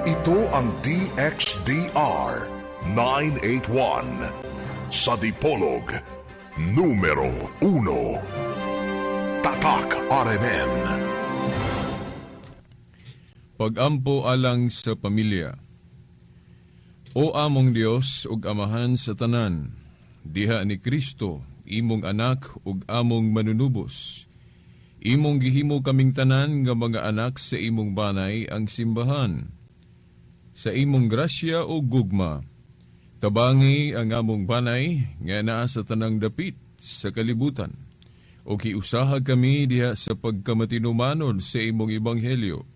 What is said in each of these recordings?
Ito ang DXDR 981 sa Dipolog, numero 1. Tatak RMN. Pag-ampo alang sa pamilya. O among Dios ug amahan sa tanan, diha ni Kristo, imong anak ug among manunubos. Imong gihimo kaming tanan nga mga anak sa imong banay ang simbahan. Sa imong grasya o gugma, tabangi ang among banay nga naa sa tanang dapit sa kalibutan. O kiusaha kami diha sa pagkamatinumanon sa imong ebanghelyo.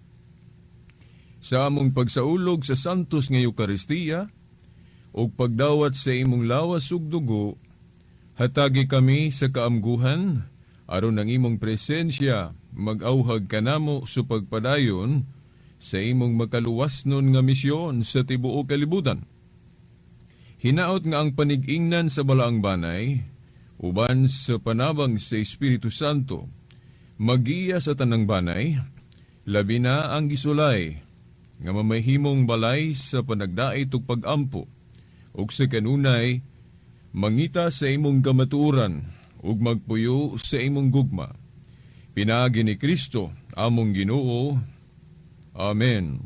Sa among pagsaulog sa santos nga Eukaristiya, o pagdawat sa imong lawas ug dugo, hatagi kami sa kaamguhan, aron ang imong presensya mag-auhag kanamo sa pagpadayon sa imong makaluwasnon nga misyon sa tibuok kalibutan. Hinaot nga ang panig-ingnan sa balaang banay, uban sa panabang sa Espiritu Santo, magiya sa tanang banay, labi na ang gisulay, nga mamahimong balay sa panagdait ug pag-ampo, ug sa kanunay, mangita sa imong kamatuoran, ug magpuyo sa imong gugma. Pinaagi ni Kristo, among Ginoo. Amen.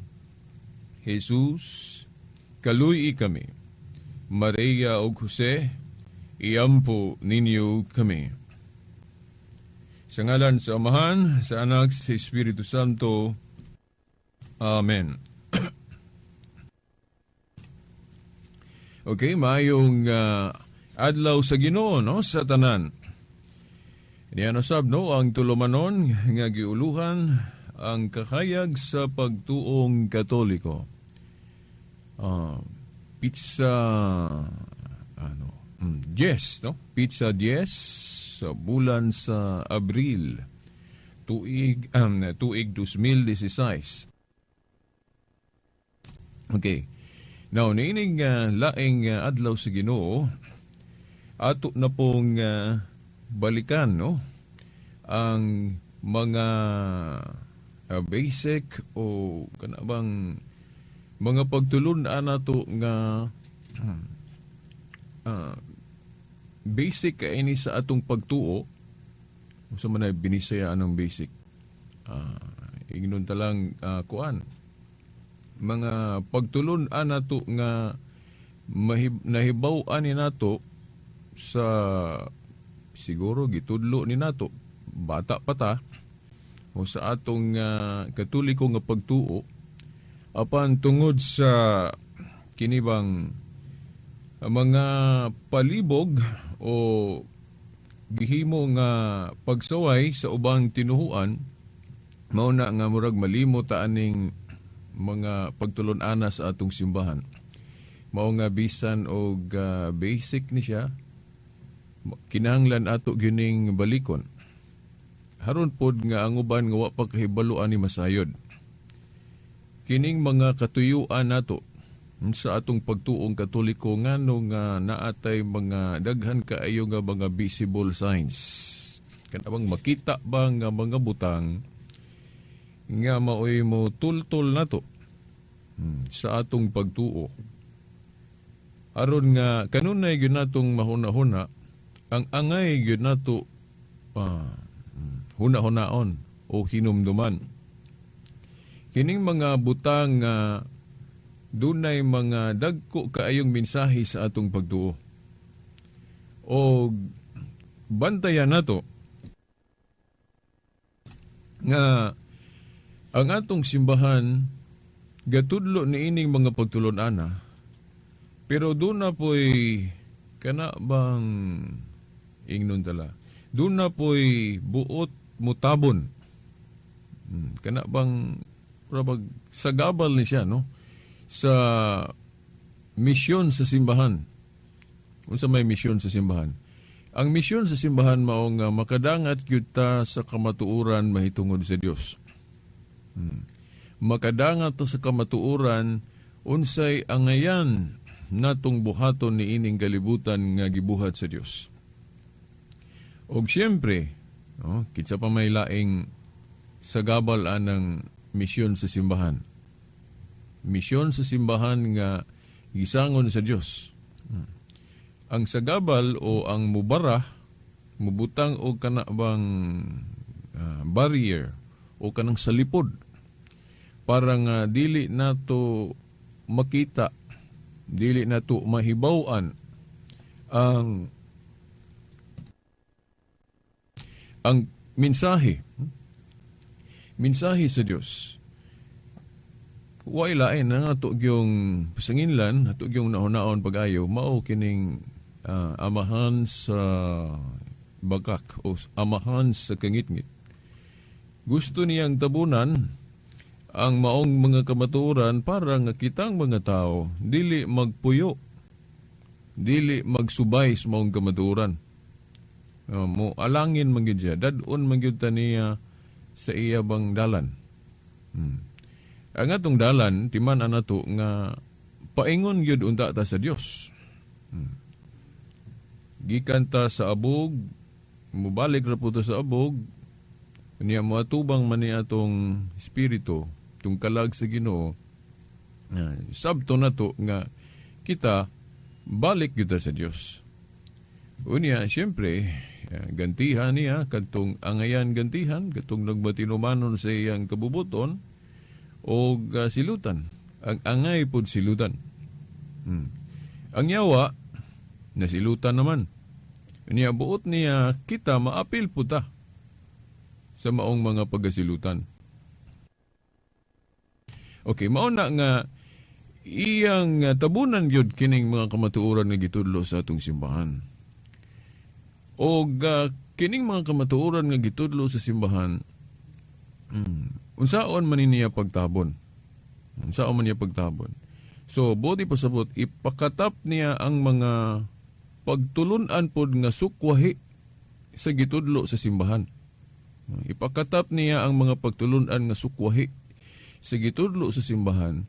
Jesus, kaluy kami. Maria ug Jose, iampo ninyo kami. Sa ngalan sa Amahan, sa Anak, sa Espiritu Santo. Amen. Okay, mayong adlaw sa Ginoo, no, sa tanan. Niyan usab, no, ang tulumanon nga giuluhan ang kakayag sa pagtuong Katoliko. Pizza 10, no? Pizza 10 sa bulan sa Abril tuig 2016. Okay. Now, niining laing adlaw sa Ginoo, ato na pong balikan, no, ang mga basic o kanabang mga pagtulunaan nato nga basic kaini sa atong pagtuo. Sa man ay binisayaan ng basic. Ignon talang kuan. Mga pagtulunaan nato nga nahibaw-an ni nato sa siguro gitudlo ni nato bata pa ta o sa atong katoliko nga pagtuo apan tungod sa kinibang mga palibog o gihimo nga pagsaway sa ubang tinuhuan, mao na nga murag malimot aning mga pagtulon-ana sa atong simbahan. Mao nga bisan og basic ni siya, kinahanglan ato gining balikon. Haron pod nga ang uban nga wa pa kahibaluan ni masayod. Kining mga katuyuan nato sa atong pagtuong Katoliko ngano nga naatay mga daghan kaayo nga mga visible signs. Kanabang makita ba nga mga butang nga maoy mo tultol nato sa atong pagtuo. Aron nga kanunay gyud natong mahuna-huna ang angay gyud nato huna-hunaon o hinumduman. Kining mga butang nga dunay mga dagko kaayong mensahe sa atong pagtuo. O bantayan nato nga ang atong simbahan gatudlo ni ining mga pagtulon-ana, pero doon na po'y kana bang ingnon tala, doon na po'y buot mutabon. Kana bang rabag sagabal ni siya, no, sa misyon sa simbahan. Unsa may misyon sa simbahan? Ang misyon sa simbahan mao nga makadangat gyud ta sa kamatuoran mahitungod sa Dios. Makadangat ta sa kamatuoran unsay angayan natong buhaton ni ining kalibutan nga gibuhat sa Dios. Og siyempre, no, kitsa pa may laing sagabal anang misyon sa simbahan. misyon sa simbahan nga gisangon sa Dios. Ang sagabal o ang mubara, mubutang o kanabang barrier o kanang salipod para nga dili nato makita, dili nato mahibaw-an ang mensahe sa Dios. Wa ilain na nato gyung pasanginlan, nato gyung naon-naon pag-ayo mao kining amahan sa bagak o amahan sa kangitngit. Gusto niyang tabunan ang maong mga kamatuoran para nga kitang mga tao dili magpuyo, dili magsubay sa maong kamatuoran. Mo alangin man gyud siya, dadon man gyud ta niya sa iya bang dalan. Ang atong dalan timan anato nga paingon gyud unta ta sa Dios. Gikan ta sa abog, mubalik ra po ta sa abog, niya moatubang man ni atong espiritu, tung kalag sa Ginoo. Sabto na to nga kita balik gyud ta sa Dios. Unya, siyempre, gantihan niya, katong angayan gantihan, katong nagbatinumanon sa iyang kabubuton, o silutan. Ang angay pod silutan. Ang yawa, nasilutan naman. Niya buot niya kita maapil po ta sa maong mga pagasilutan. Okay, mauna nga iyang tabunan yun kining mga kamatuoran nga gitudlo sa atong simbahan. O kining mga kamatuoran nga gitudlo sa simbahan, unsaon man niya pagtabon. Unsaon man niya pagtabon. So, bodi pasabot, ipakatap niya ang mga pagtulunan pod nga sukwahi sa gitudlo sa simbahan. Ipakatap niya ang mga pagtulunan nga sukwahi sa gitudlo sa simbahan.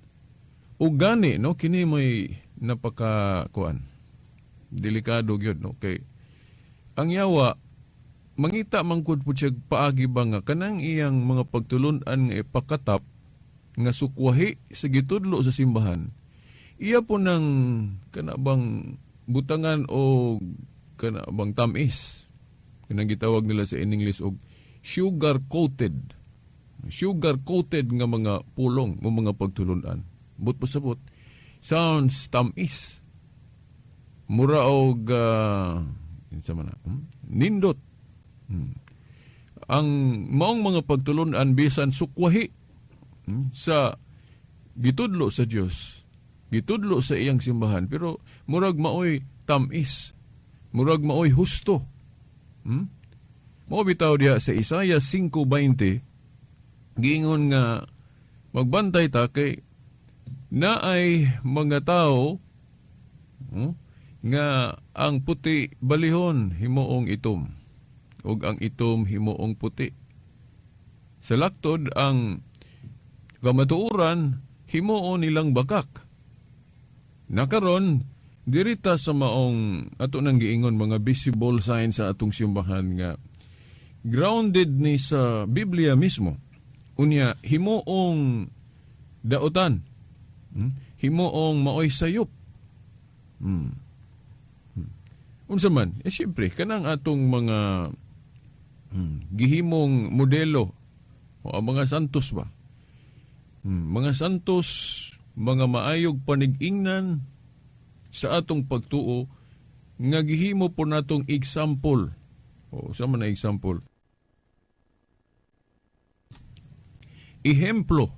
O gani, no, kini may napakakuan. Delikado gyud, no, kay ang yawa mangita mangkud po siya paagi ba nga kanang iyang mga pagtulunan nga ipakatap nga sukwahi sa gitudlo sa simbahan. Iya po ng kanabang butangan o kanabang tamis. Kanang gitawag nila sa English og sugar-coated. Sugar-coated nga mga pulong o mga pagtulunan. But pasabot, sounds tamis. Mura og nindot. Ang maong mga pagtulunan bisan sukwahi sa gitudlo sa Dios, gitudlo sa iyang simbahan, pero murag maoy tamis, murag maoy husto. Mao bitaw diha sa Isaiah 5:20, giingon nga magbantay ta kay naay mga tao nga ang puti balihon himuong itom ug ang itom himuong puti. Sa laktod ang kamatuoran himuon nilang bakak. Nakaron dirita sa maong ato nang giingon mga visible signs sa atong simbahan nga grounded ni sa Biblia mismo. Unya himuong dautan. Himuong maoy sayop. Unsa man, siyempre kanang atong mga gihimong modelo o ang mga santos ba? Mga santos, mga maayog panig-ingnan sa atong pagtuo nga gihimo po natong example. O sa man na example? Ehemplo.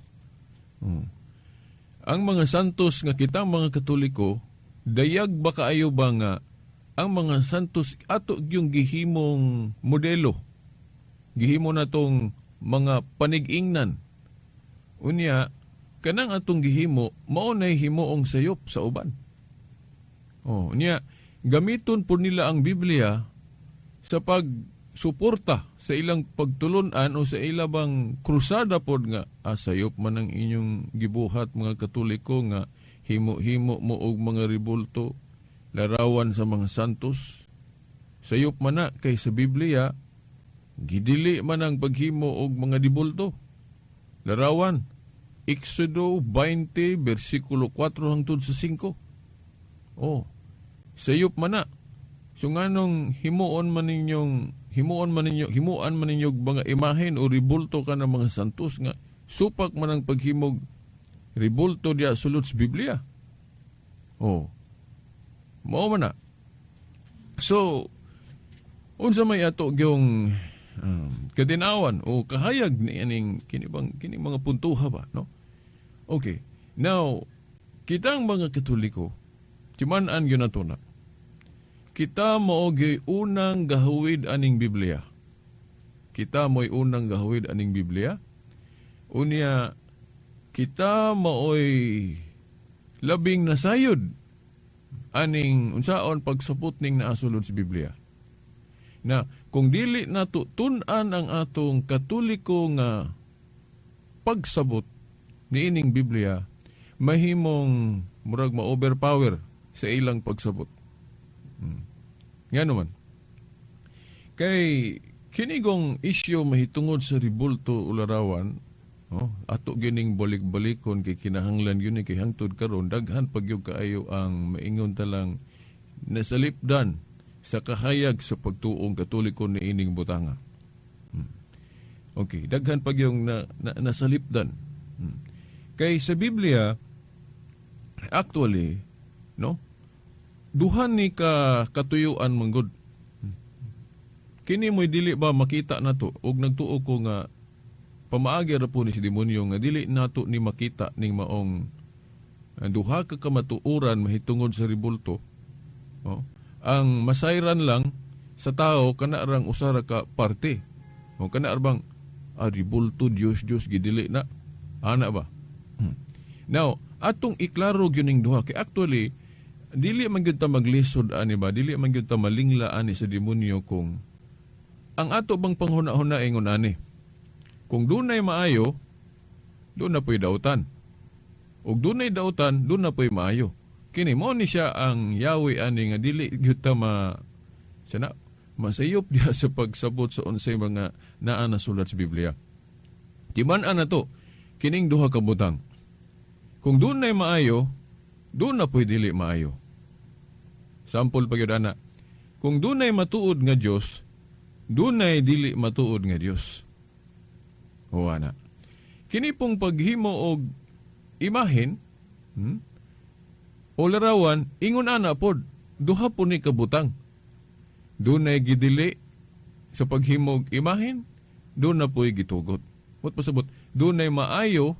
Ang mga santos nga kitang mga Katoliko, dayag ba kaayo ba nga ang mga santos ato yung gihimong modelo? Gihimo natong mga panig-ingnan. Unya, kanang atong gihimo, maunay himuong sayop sa uban. Unya, gamiton po nila ang Biblia sa pagsuporta sa ilang pagtulunan o sa ilang krusada po nga, sayop man ang inyong gibuhat mga Katoliko nga himo-himo mo og mga ribulto, larawan sa mga santos. Sayop man na kay sa Biblia, gidili man ang paghimo og mga dibulto, larawan. Exodo 20 bersikulo 4 hangtod sa 5. Oh, sayop man na. So nganong himuon man ninyo mga imahen o ribulto ka ng mga santos nga supak man ang paghimog ribulto diya sulod sa Biblia. Oh, mao man na. So, unsa may ato gyung kadinawan o kahayag ni aning kini mga puntuha ba, no? Okay. Now, kitang mga Katoliko, timan-an yun nato na. Kita mao'y unang gahawid aning Biblia. Kita mo'y unang gahawid aning Biblia. Unya, kita mao'y labing nasayod aning unsaon pagsapot ning naasulod sa Biblia. Na kung dili nato tun-an ang atong Katoliko nga pagsabot niining Biblia, mahimong murag ma-overpower sa ilang pagsabot. Nga naman. Kay kinigong isyo mahitungod sa ribulto ularawan, ato gining balik-balikon kay kinahanglan yun kay hangtod karon daghan pagyug kaayo ang maingon talang nasalipdan sa kahayag sa pagtuong Katoliko ni ining butanga. Okay, daghan pagyong nasalipdan. Kay sa Biblia actually, no? Duhan ni ka katuyuan manggod. Kini mo'y dili ba makita nato og nagtuo ko nga pamaagi ra po ni si demonyo nga dili nato ni makita ning maong duha ka kamatuoran mahitungod sa ribulto. Ang masayran lang sa tao kana arang usara ka parte. Kana arbang ribulto Dios gidili na ana ba. Now, atong iklaro gyud ning duha kay actually dili man gyud ta maglisod ani ba, dili man gyud ta malingla ani sa demonyo kung ang ato bang panghuna-huna ingon ani. Kung dunay maayo, doon na po'y dautan. Ug dunay dautan, doon na po'y maayo. Kini mo ni siya ang Yahweh ani nga dili gyud ta masayop diha sa pagsabot sa unsay mga naa nasulat sa Biblia. Timan-an na to, kining duha ka butang. Kung dunay maayo, doon na po'y dili maayo. Sample pa gyud ana. Kung dunay matuod nga Dios, dunay dili matuod nga Dios. O ana. Kini pong paghimo og imahen, o larawan, ingon ana pod, duha po ni kabutang. Dunay gidili sa paghimo og imahen, doon na po'y gitugot. What pasabot? Dunay maayo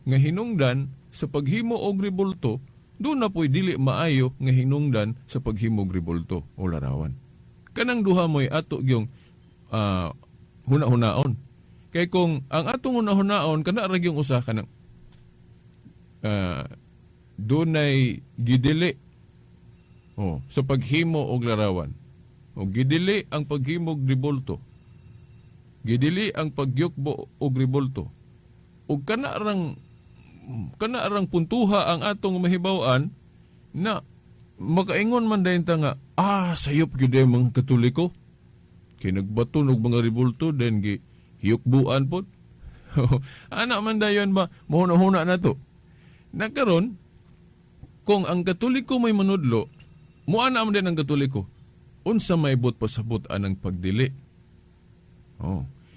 nga hinungdan sa paghimo og ribulto, doon na po'y dili maayo nga hinungdan sa paghimog ribulto o larawan. Kanang duha mo'y ato yung huna-hunaon. Kay kung ang atong huna-hunaon, kana ra yung usa kanang doon ay gidili sa paghimo og larawan. O gidili ang paghimog ribulto. Gidili ang pagyukbo og ribulto. O kana arang puntuha ang atong mahibaw-an na makaingon man dayon ta nga sayop gyud mga Katoliko kay nagbaton og mga ribulto den gi hiyukbuan pod. Ana man dayon ba mohuna-huna na to. Nagkaron kung ang Katoliko may manudlo, muana man din ang Katoliko unsa may but pasabot anang pagdili.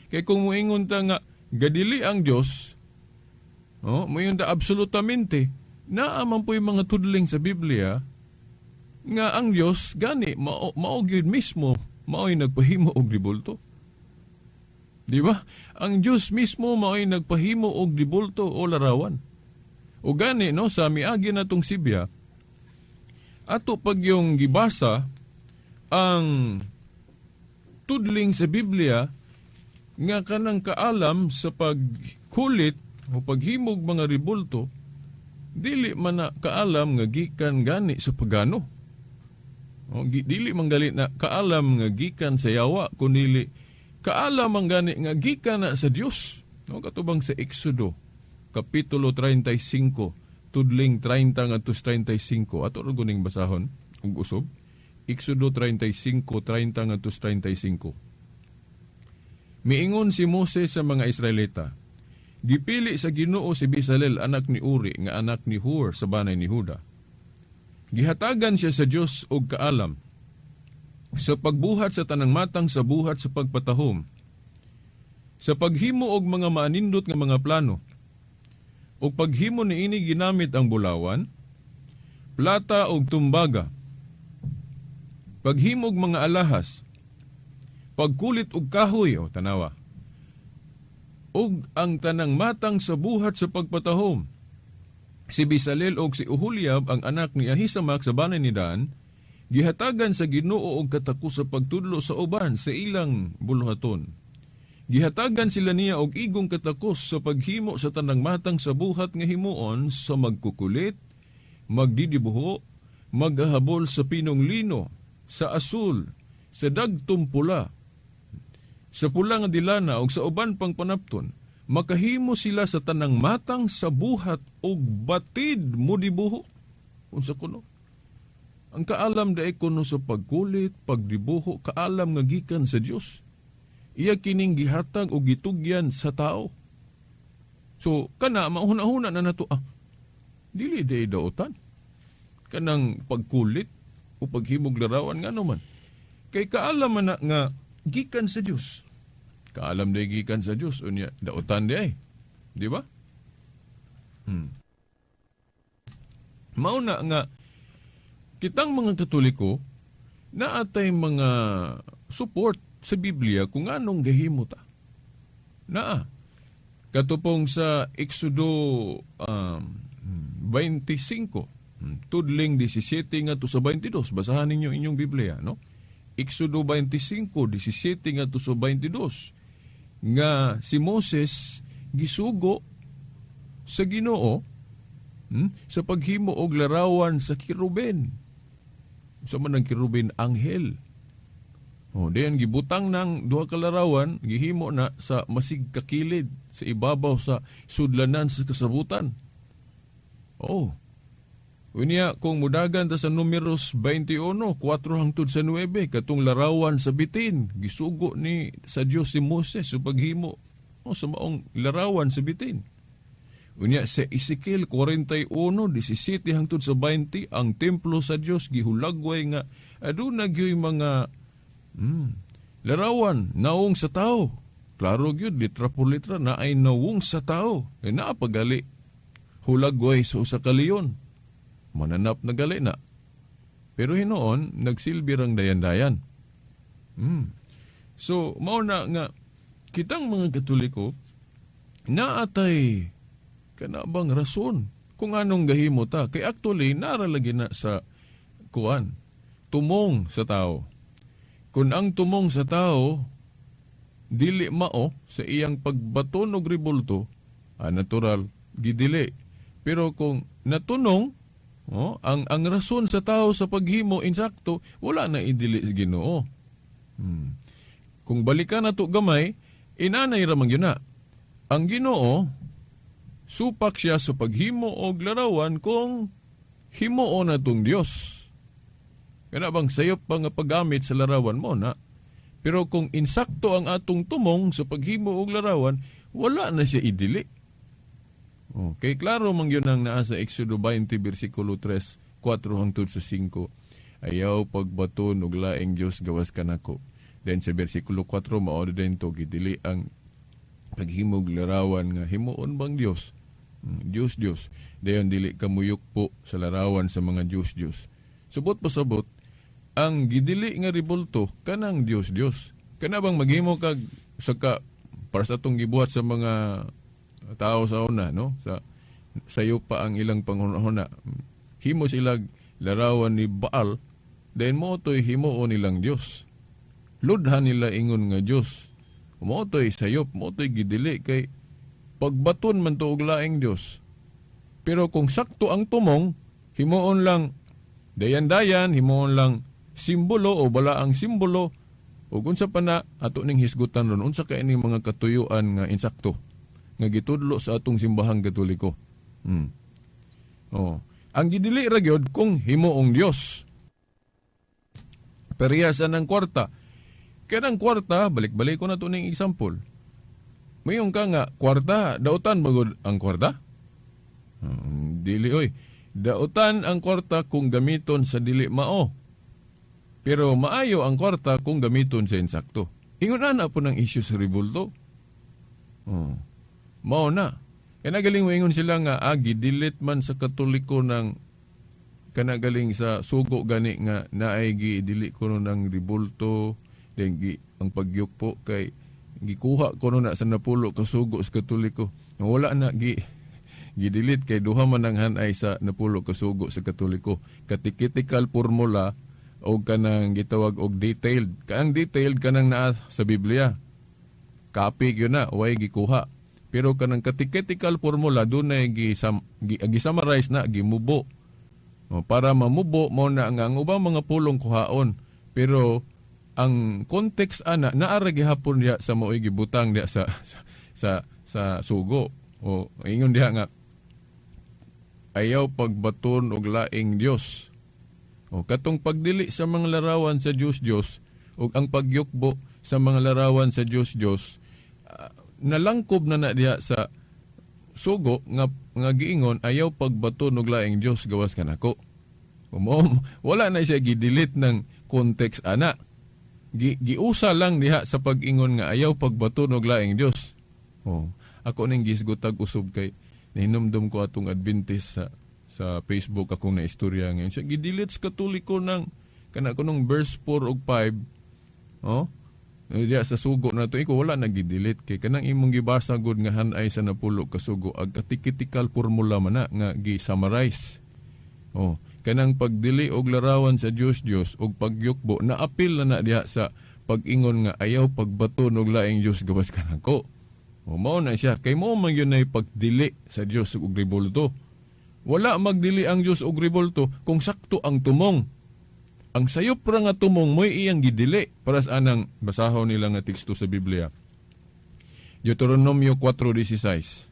Kay kung moingon ta nga gadili ang Dios, mayon da absolutamente naaman po yung mga tudling sa Biblia nga ang Diyos gani mao gyud mismo mao'y nagpahimo og ribulto. Di ba? Ang Diyos mismo mao'y nagpahimo og ribulto o larawan. O gani no sa miagi natong Sibya ato pag yung gibasa ang tudling sa Biblia nga kanang kaalam sa pagkulit o paghimog mga ribulto, dili man na kaalam nga gikan gani sa pagano. Dili man gali na kaalam nga gikan sa yawa, kundi kaalam man gani nga gikan na sa Dios. Katubang sa Exodo, Kapitulo 35, tudling 30 ngadto 35. Ato ra guning basahon ug usob. Exodo 35, 30 ngadto 35. Miingon si Moses sa mga Israelita, Gipili sa Ginoo si Bezalel anak ni Uri nga anak ni Hur sa banay ni Huda. Gihatagan siya sa Dios og kaalam sa pagbuhat sa tanang matang sa buhat sa pagpatahom, sa paghimo og mga maanindot nga mga plano, og paghimo niini ginamit ang bulawan, plata og tumbaga, paghimo og mga alahas, pagkulit og kahoy o tanawa, og ang tanang matang sa buhat sa pagpatahom. Si Bezalel og si Oholiab ang anak ni Ahisamak sa banay ni Dan, gihatagan sa Ginoo og katakos sa pagtudlo sa uban sa ilang buluhaton. Gihatagan sila niya og igong katakos sa paghimo sa tanang matang sa buhat nga himuon sa magkukulit, magdidibuho, maghahabol sa pinong lino, sa asul, sa dagtong pula, sa pula nga dilana o sa uban pang panapton. Makahimo sila sa tanang matang sa buhat og batid mo dibuho. Unsa kuno? Ang kaalam daay kuno sa pagkulit, pagdibuho, kaalam nga gikan sa Dios. Iya kining gihatag o gitugyan sa tao. So, kana, mahuna-huna na nato, dili day daotan. Kanang pagkulit o paghimog larawan nga naman. Kay kaalam man na nga gikan sa Dios. Kaalam day gikan sa Dios, unya daotan day. Di ba? Mauna nga, kitang mga Katoliko, naatay mga support sa Biblia kung anong gahimo ta. Katupong sa Exodo 25, tudling 17 nga to sa 22. Basahan ninyo inyong Biblia, no? Exodo 25, 17 nga to sa 22. Nga si Moses gisugo sa Ginoo sa paghimo og larawan sa kiruben. Sa man ang kiruben, anghel. Diyan gibutang ng duha ka larawan, gihimo na sa masig kakilid sa ibabaw sa sudlanan sa kasabutan. Unya kung mudagan ta sa Numeros 21, 4 hangtod sa 9, katong larawan sa bitin, gisugo ni sa Dios si Moses sa paghimo sa maong larawan sa bitin. Unya sa Ezekiel 41, 17 hangtod sa 20, ang templo sa Dios gihulagway nga aduna gyoy mga larawan naong sa tao. Klaro gyud, litra por litra na ay nawong sa tao. Naapagali hulagway sa usa ka leon. Mananap na gali na. Pero hinoon, nagsilbi rang dayan-dayan. So, mauna nga, kitang mga Katoliko, naatay kanabang rason kung anong gahimo ta. Kay actually, naralagi na sa kuan, tumong sa tao. Kung ang tumong sa tao, dili mao sa iyang pagbaton og ribulto, natural, gidili. Pero kung natunong, ang rason sa tao sa paghimo insakto, wala na idili sa Ginoo. Kung balikan na to gamay, inanay ramang yun na. Ang Ginoo, supak siya sa paghimo og larawan kung himoo na tong Dios. Kana bang sayop pa nga paggamit sa larawan mo na? Pero kung insakto ang atong tumong sa paghimo og larawan, wala na siya idili. Okay, klaro man yun ang naa sa Exodo 20, versikulo 3, 4 hangtod sa 5. Ayaw pagbaton og laing Dios gawas kanako. Then sa versikulo 4, maodo din to, gidili ang paghimog larawan nga himuon bang Dios? Dios. Dayon dili kamuyok po sa larawan sa mga Dios. Subot pasabot, ang gidili nga ribulto, kanang Dios. Kana bang maghimo kag saka para sa atong gibuhat sa mga tao sa una, no? Sayo pa ang ilang panghuna-huna. Himo silag larawan ni Baal, then mo to'y himuon nilang Dios. Ludhan nila ingon nga Dios. Mo to'y sayop, mo to'y gidili kay pagbaton man to og laing Dios. Pero kung sakto ang tumong, himuon lang dayan-dayan, himuon lang simbolo o bala ang simbolo, o unsa pa na ato ning hisgutan ron, unsa kay ining mga katuyuan nga insakto nga gitudlo sa atong simbahang Katoliko. Ang gidili ra gyud kung himuong Dios. Periyasan ng kwarta. Kanang kwarta, balik-balik ko na to ning example. Mayong ka nga, kwarta, dautan bagod ang kwarta? Dili oy. Dautan ang kwarta kung gamiton sa dili mao. Pero maayo ang kwarta kung gamiton sa insakto. Ingon na po ng issue sa ribulto. Mao na. Kaya nagaling mo ingon sila nga, gidilit man sa Katoliko ng kanagaling sa sugo gani nga naay gidili ko ng ribulto, ang pagyukpo kay gikuha ko na sa napulo ka sugo sa Katoliko. Wala na gidilit kay duha man ang hanay sa napulo ka sugo sa Katoliko. Katikitical formula o kanang gitawag og detailed. Kaang detailed kanang naa sa Biblia. Copy yun na, way gikuha. Pero kanang katikitical formula doon na gi-summarize na, gimubo. Para mamubo mo na ang ubang mga pulong kuhaon. Pero ang context ana naara gihapon diha sa maoy gibutang diha sa sugo. O ingon diha nga ayaw pagbaton og laing Dios. O katong pagdili sa mga larawan sa Diyos ug ang pagyukbo sa mga larawan sa Diyos nalangkob na diha sa sugo nga giingon ayaw pagbaton og laing Dios gawas kanako. Wala na siya gidelete ng context ana. Giusa lang diha sa pag-ingon nga ayaw pagbaton og laing Dios. Ako ning gisgotag usab kay nahinumdum ko atong Adventist sa Facebook akong naistorya ngayon. Siya gidelete sa Katoliko ng kana ko nung verse 4 ug 5. Diya sa sugo na to iko wala na gidelete kay kanang imong gibasa gud nga hanay sa napulo ka sugo ag katikitical formula man na nga gi-summarize. Kanang pagdili og larawan sa Diyos og pagyukbo na apil na diha sa pag-ingon nga ayaw pagbaton og laing Dios gawas kanako. Mao na siya kay mo man yun ay pagdili sa Diyos og ribulto. Wala magdili ang Diyos og ribulto kung sakto ang tumong. Ang sayop ra nga tumong mo'y iyang gidili para sa anang basahon nila nga teksto sa Biblia. Deuteronomio 4:16.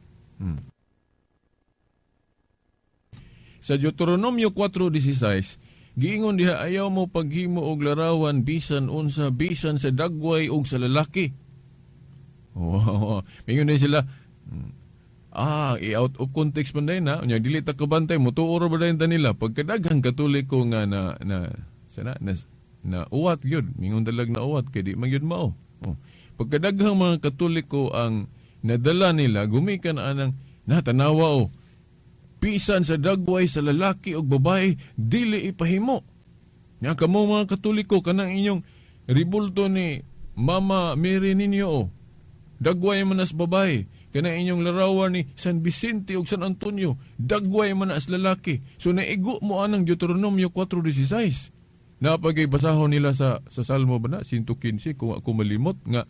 Sa Deuteronomio 4:16, giingon diha ayaw mo paghimo og larawan bisan unsa bisan sa dagway ug sa lalaki. Mingon din sila, i-out of context man din na, unya dili ta kabantay mo tuor ba din nila pagkadaghang Katoliko nga na uwat gyud, mingon dalag na uwat kay di man gyud mao. Pagkadaghang mga Katoliko ang nadala nila gumikan anang natanawa pisan sa dagway sa lalaki o babae, dili ipahimo. Nga kamo mga Katoliko, kanang inyong ribulto ni Mama Mary ninyo, dagway manas babae. Kanang inyong larawan ni San Vicente o San Antonio, dagway manas lalaki. So naigo mo anang Deuteronomio 4:16. Napagay basahon nila sa Salmo ba na, 115, kung ako malimot, nga,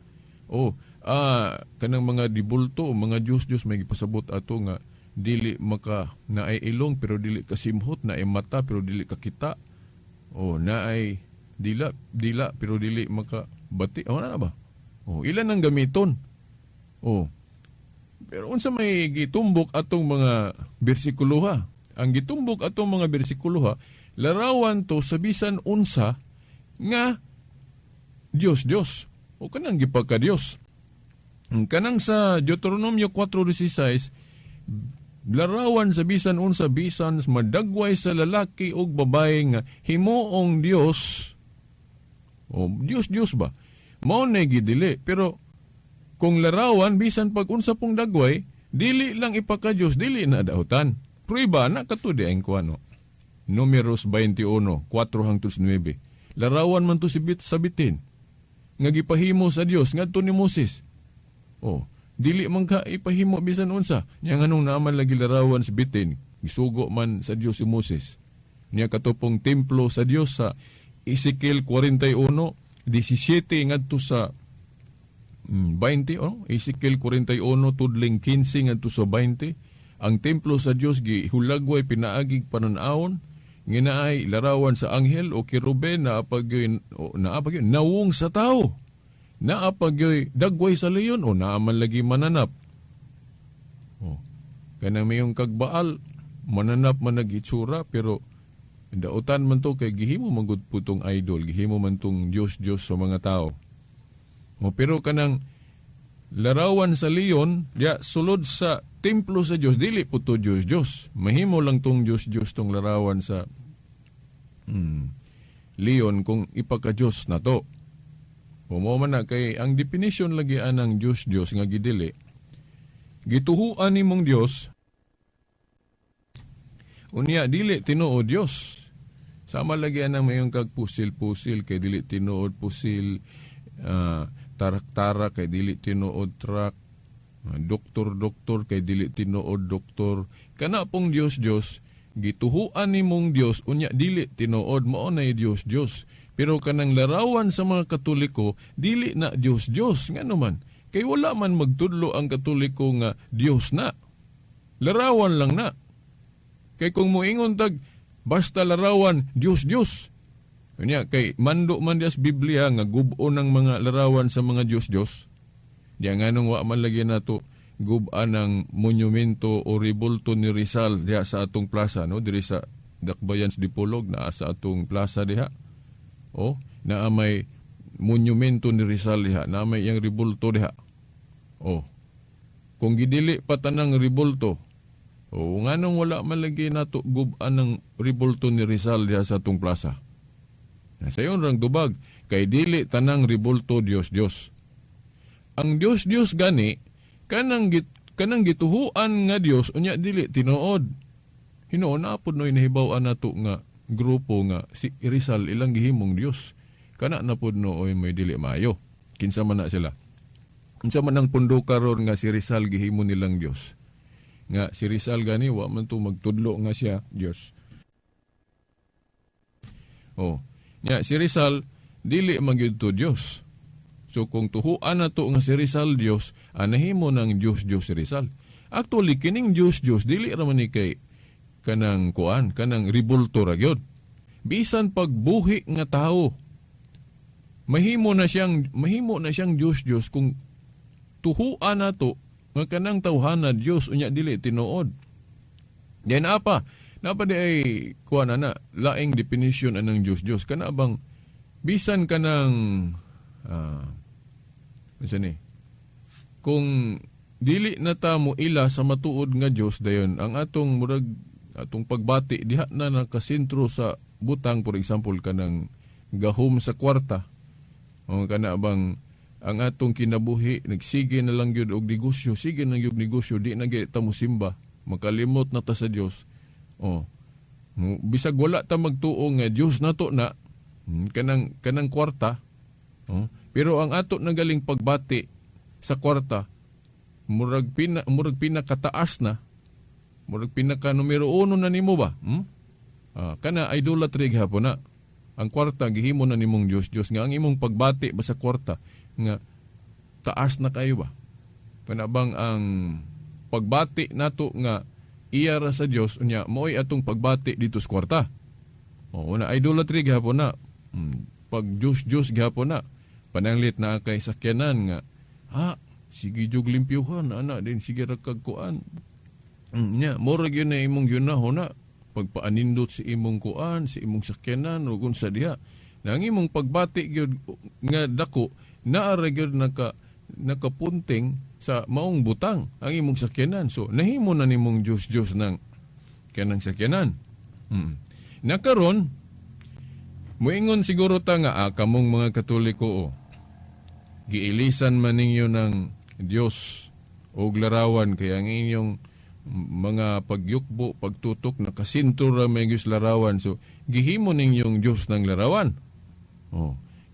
kanang mga dibulto, mga Diyos may pasabot ato nga, dili maka naay ilong pero dili kasimhot, naay mata pero dili kakita, naay dila pero dili maka bati. Na ba? Ilan ang gamiton? Pero unsa may gitumbok atong mga bersikulo ha? Ang gitumbok atong mga bersikulo ha, larawan to sa bisan unsa nga Diyos. O kanang gipagka Diyos. Kanang sa Deuteronomio 4:16, larawan sa bisan unsa bisan madagway sa lalaki ug babae nga himuong Dios. Diyos ba? Mao na gidili. Pero kung larawan bisan pag unsa pong dagway, dili lang ipaka Dios, dili na dautan. Prueba na katudi ang kuano. Numeros 21, 4-9. Larawan man to sabitin. Nga gipahimo sa Dios ngadto ni Moses. Dili man ka ipahimo bisan unsa. Nya nganong naaman lagi larawan sa bitin, gisugo man sa Dios si Moses. Nya katupong templo sa Dios sa Ezekiel 41:17 ngadto sa 20, Ezekiel 41 tudling 15 ngadto sa 20. Ang templo sa Dios gihulagway pinaagig panan-awon, nginaay larawan sa anghel o kiruben na apagyoy nawong sa tao. Naapagyoy dagway sa leyon o naaman lagi mananap. Kanang mayong kagbaal, mananap man nag-itsura, pero dautan man to kay gihimo manggod putong idol, gihimo man tong Diyos sa mga tao. Pero kanang larawan sa leon, ya sulod sa templo sa Dios, dili po to Dios. Mahimo lang tong Dios tong larawan sa leon kung ipaka-Diyos na to. Mo man na kay ang definition lagi anang Diyos nga gidili. Gituhuan nimong Dios unya dili tinuod Dios. Sama lagi anang mayong kag pusil-pusil kay dili tinuod pusil, tarak-tarak kay dili tinuod trak, doktor-doktor kay dili tinuod doktor. Kana pong Diyos gituhuan nimong Dios unya dili tinuod, mao nay Diyos. Pero kanang larawan sa mga Katoliko, dili na Diyos. Nga naman, kay wala man magtudlo ang Katoliko nga Diyos na. Larawan lang na. Kay kung moingon tag, basta larawan, Diyos. Kanya, kay mando man dias Biblia nga gubo ng mga larawan sa mga Diyos. Diya nga nung wa man lagi na to, guban ng monumento o rebulto ni Rizal diya sa atong plaza, no? Diri sa Dakbayan sa Dipolog, na sa atong plaza diha. Na may monumento ni Rizal diha, na may yang rebulto diha. Kung gidili pa tanang rebulto, nganong wala malagi nato guban ng rebulto ni Rizal diha sa atong plaza. Sayon rang dubag, kay dili tanang rebulto Diyos. Ang Diyos gani, kanang gituhuan nga Diyos, unya dili tinuod. Hinoon na po no'y nahibaw nato nga grupo nga si Rizal ilang gihimong Dios. Kana na pud nooy may dili maayo. Kinsa man na sila. Kinsa man ang pundo karon nga si Rizal gihimo nilang Dios. Nga si Rizal gani wa man to magtudlo nga siya Dios. Si Rizal dili man gyud to Dios. So kung tuhuan nato nga si Rizal Dios, anahimo ng Dios si Rizal. Actually kining Dios dili ra man ni kay kanang ribulto ra gyud. Bisan pagbuhi nga tao, mahimo na siyang Diyos kung tuhuan nato nga kanang tawhana Dios unya dili tinuod. Yan apa di ay laing definition anang Diyos. Kana bang bisan kanang kung dili na ta mo ila sa matuod nga Dios dayon, ang atong pagbati diha na nakasentro sa butang, for example kanang gahom sa kwarta, kana bang ang atong kinabuhi nagsige na lang gyud og negosyo, di na gyud ta mosimba, makalimot na ta sa Dios. Bisag wala ta magtuo nga Dios nato na kanang kwarta, pero ang ato nagaling pagbati sa kwarta murag pinakataas na, murag pinaka numero 1 na nimo ba? Kana idolatry gihapon na. Ang kwarta gihimo na nimong Dios nga ang imong pagbati ba sa kwarta nga taas na kayo ba? Kana bang ang pagbati nato nga iya ra sa Dios unya moy atong pagbati dito sa kwarta. Na idolatry gihapon na. Pag Dios gihapon na. Pananglit na kay sakyanan nga sige jug limpyuhan ana din sige ra kag kuan. Mora gyud na imong yunahon na pagpaanindot si imong kuan, si imong sakyanan ug unsa diha. Nang imong pagbati gyud nga dako naa ra gyud nakapunting sa maong butang ang imong sakyanan. So nahimo na nimong Diyos ng kanang sakyanan. Nakaron moingon siguro ta nga kamong mga Katoliko giilisan man ninyo ng Dios o larawan kaya ang inyong mga pagyukbo, pagtutok, nakasinto ra may larawan. So, gihimo ninyong Diyos ng larawan.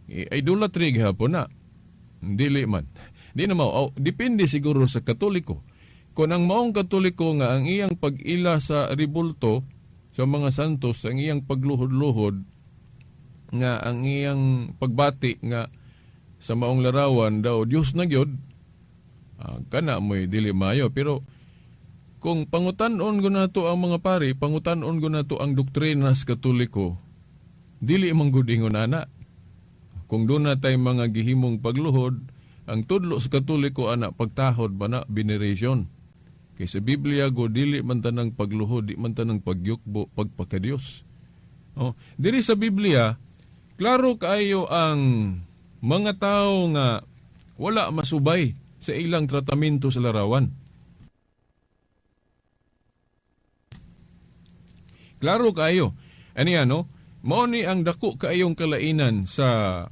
Idolatry gihapon na. Dili man. Di na depende siguro sa Katoliko. Kung ang maong Katoliko nga ang iyang pag-ila sa ribulto, sa mga santos, ang iyang pagluhod-luhod, nga ang iyang pagbati nga sa maong larawan daw, Diyos na gyud, kana mo'y dili mayo. Pero, kung pangutan-on ko na to ang mga pari, pangutan-on ko na to ang doktrina sa Katoliko, dili manggudingon ana. Kung doon na tayo mga gihimong pagluhod, ang tudlo sa Katoliko ana pagtahod ba na veneration. Kay sa Biblia go dili man tanang pagluhod, di man tanang pagyukbo, pagpakadiyos. Diri sa Biblia, klaro kaayo ang mga tao nga wala masubay sa ilang tratamento sa larawan. Klaro kayo. Ani ano? Mao ni ang dako kaayong kalainan sa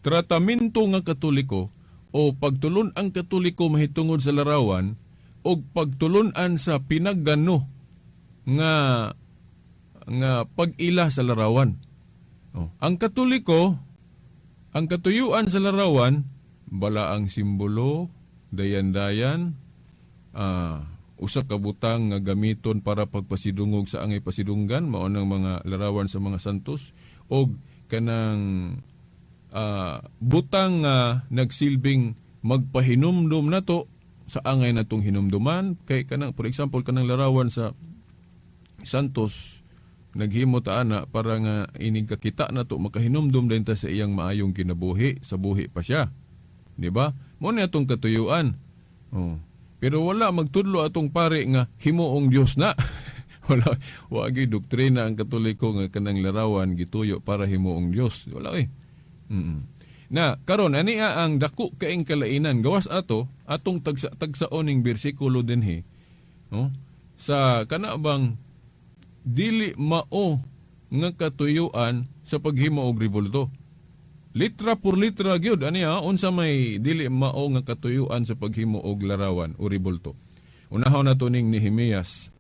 tratamento nga Katoliko o pagtulon ang Katoliko mahitungod sa larawan o pagtulunan sa pinaggano nga pag-ila sa larawan. Ang Katoliko, ang katuyuan sa larawan, bala ang simbolo, dayan-dayan, usa ka butang nga gamiton para pagpasidungog sa angay pasidunggan, mao nang mga larawan sa mga santos, og kanang butang nga nagsilbing magpahinumdum nato sa angay natong hinumduman, kay kanang for example kanang larawan sa santos naghimo ta ana para nga ining kakita nato makahinumdum din ta sa iyang maayong kinabuhi, sa buhi pa siya, di ba? Mo ni atong katuyuan. Pero wala magtudlo atong pare nga himuong Dios na. Wa gyud doktrina ang Katoliko nga kanang larawan gituyo para himuong Dios. Wala Na karon ani ang dako kaing kalainan gawas atong tagsaon ning bersikulo dinhi. Sa kana bang dili mao nga katuyuan sa paghimo og rebulto. Litra por litra gyud ani unsa may dili mao nga katuyuan sa paghimo og larawan o rebulto. Unahon nato ning Nehemias.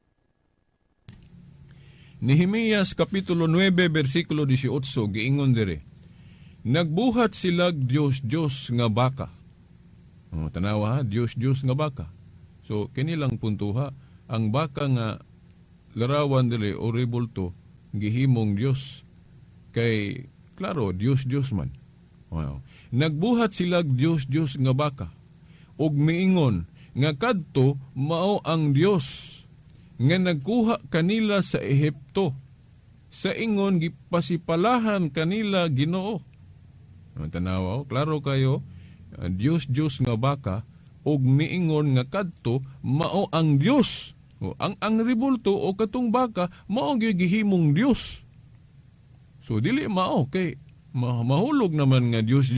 Nehemias kapitulo 9 bersikulo 18 giingon dire. Nagbuhat sila Dios nga baka. Tanawa Dios nga baka. So kini lang puntuha ang baka nga larawan dire o rebulto gihimong Dios kay klaro Dios man. Wow. Nagbuhat sila Dios nga baka ug miingon nga kadto mao ang Dios nga nagkuha kanila sa Ehipto sa ingon gipasipalahan kanila Ginoo. Tanawa, klaro kayo, Dios nga baka ug miingon nga kadto mao ang Dios. Ang rebulto o katong baka mao gyud gihimong Dios. So dili mao kay mahulog naman nga Diyos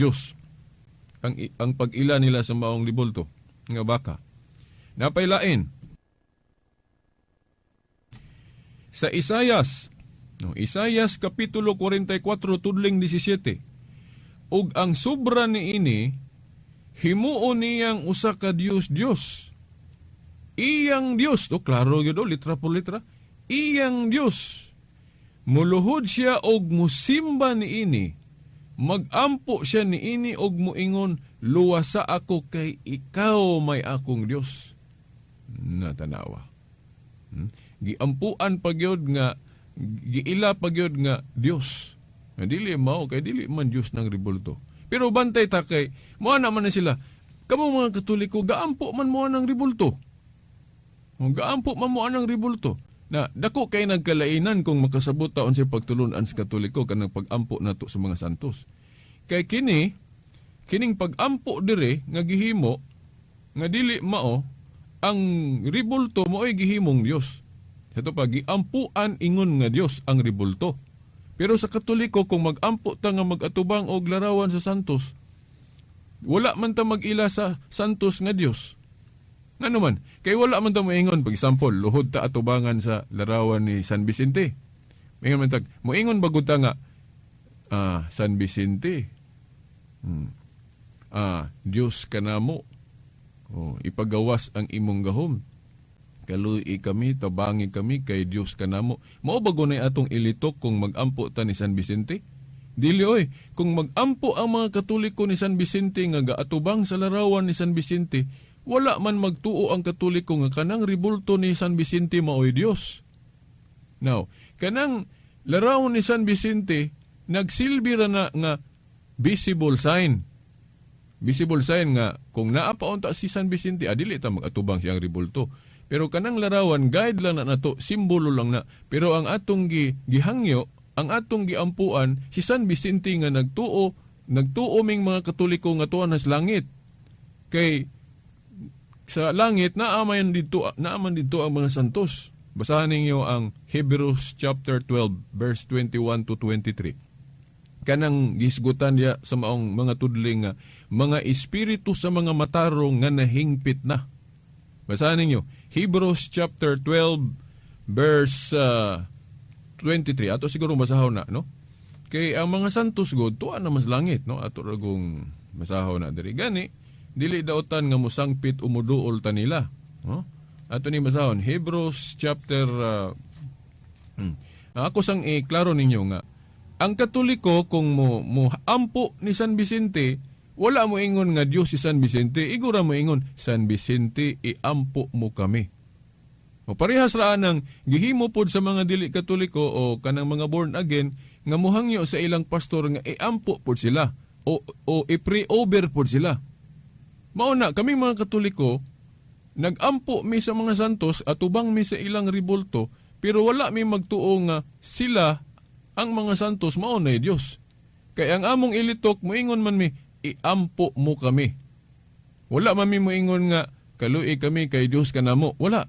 ang pag-ila nila sa maong libulto nga baka. Napailain sa Isayas kapitulo 44 tudling 17, ug ang sobra niini himuon niyang usa ka Diyos iyang Diyos, klaro gyud litra por litra, iyang Diyos muluhod siya og musimba niini. Magampo siya niini og muingon, luwasa ako kay ikaw may akong Dios. Natanawa. Giampuan pagyod nga, giila pagyod nga Dios. Dili mao kay dili man Dios ng rebulto. Pero bantay ta kay, moa naman na sila, kamo mga Katoliko, gaampo man moa ng rebulto. Gaampo man moa ng rebulto. Na dako kay nagkalainan kung makasabot taon sa pagtulunan sa Katoliko kanang pag-ampo nato sa mga santos. Kay kining pag-ampo dire nga gihimo nga dili mao ang rebulto mo ay gihimong Dios. Ito pa giampuan ingon nga Dios ang rebulto. Pero sa Katoliko kung mag-ampo ta nga mag-atubang og larawan sa santos, wala man ta mag-ila sa santos nga Dios. Nga naman, kay wala man ta moingon, pag example, luhod ta atubangan sa larawan ni San Vicente. Moingon man tag, moingon bagod ta nga, San Vicente, Dios kanamo, ipagawas ang imong gahom. Kaluy kami, tabangi kami kay Dios kanamo. Mao bago na atong ilitok kung mag-ampo ta ni San Vicente? Dili oy, kung mag-ampo ang mga Katoliko ni San Vicente nga gaatubang sa larawan ni San Vicente, wala man magtuo ang Katoliko nga kanang rebulto ni San Vicente maoy Dios. Now, kanang larawan ni San Vicente nagsilbi ra na nga visible sign. Visible sign nga kung naapaon ta si San Vicente, dili ta magatubang siyang rebulto. Pero kanang larawan guide lang na nato, simbolo lang na. Pero ang atong gihangyo, ang atong giampuan si San Vicente nga nagtuo ming mga Katoliko nga tuan sa langit. Kay sa langit naaman dito ang mga santos. Basahan ninyo ang Hebrews chapter 12 verse 21 to 23. kanang gisgutan diya sa maong mga tudling nga mga espiritu sa mga matarong nga nahingpit na. Basahin ninyo, Hebrews chapter 12 verse 23. Ato siguro basahon na, no? Kay ang mga santos god tuwa na mas langit, no? Ato ragong basahon na diri gani dili daotan nga musangpit umuduol ta nila, no? Ato ni basahon Hebrews chapter ako sang klaro ninyo nga ang Katoliko kung mo ampo ni San Vicente, wala mo ingon nga Dios si San Vicente, igura mo ingon San Vicente iampo mo kami. O parehas ra nang gihimo pod sa mga dili Katoliko o kanang mga born again nga mohangyo sa ilang pastor nga iampo pod sila o i-pray over pod sila. Mao na kami mga Katoliko nagampo mi sa mga santos at ubang mi sa ilang ribulto, pero wala mi magtuo nga sila ang mga santos mao na Dios. Kaya ang among ilitok moingon man mi iampo mo kami. Wala man mi moingon nga kaluoy kami kay Dios kanamo. Wala.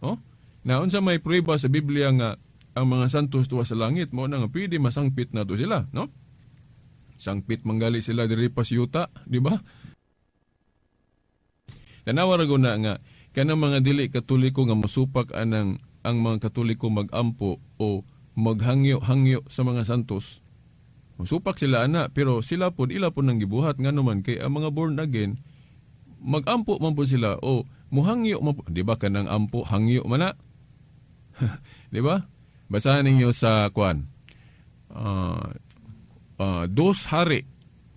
Oh? Na unsa may prueba sa Biblia nga ang mga santos tuwa sa langit mao na nga pwede masangpit na to sila, no? Sangpit manggali sila diri pa sa yuta, di ba? Tanawa ra na nga kanang mga dili Katoliko nga mosupak ang mga Katoliko magampo o maghangyo-hangyo sa mga santos. Supak sila ana, pero sila po, ila po nang gibuhat nga naman kay ang mga born again, magampo man po sila o muhangyo man po. Di ba kanang ampo, hangyo man na? Di ba? Basahin ninyo sa Kwan. 2 Hari,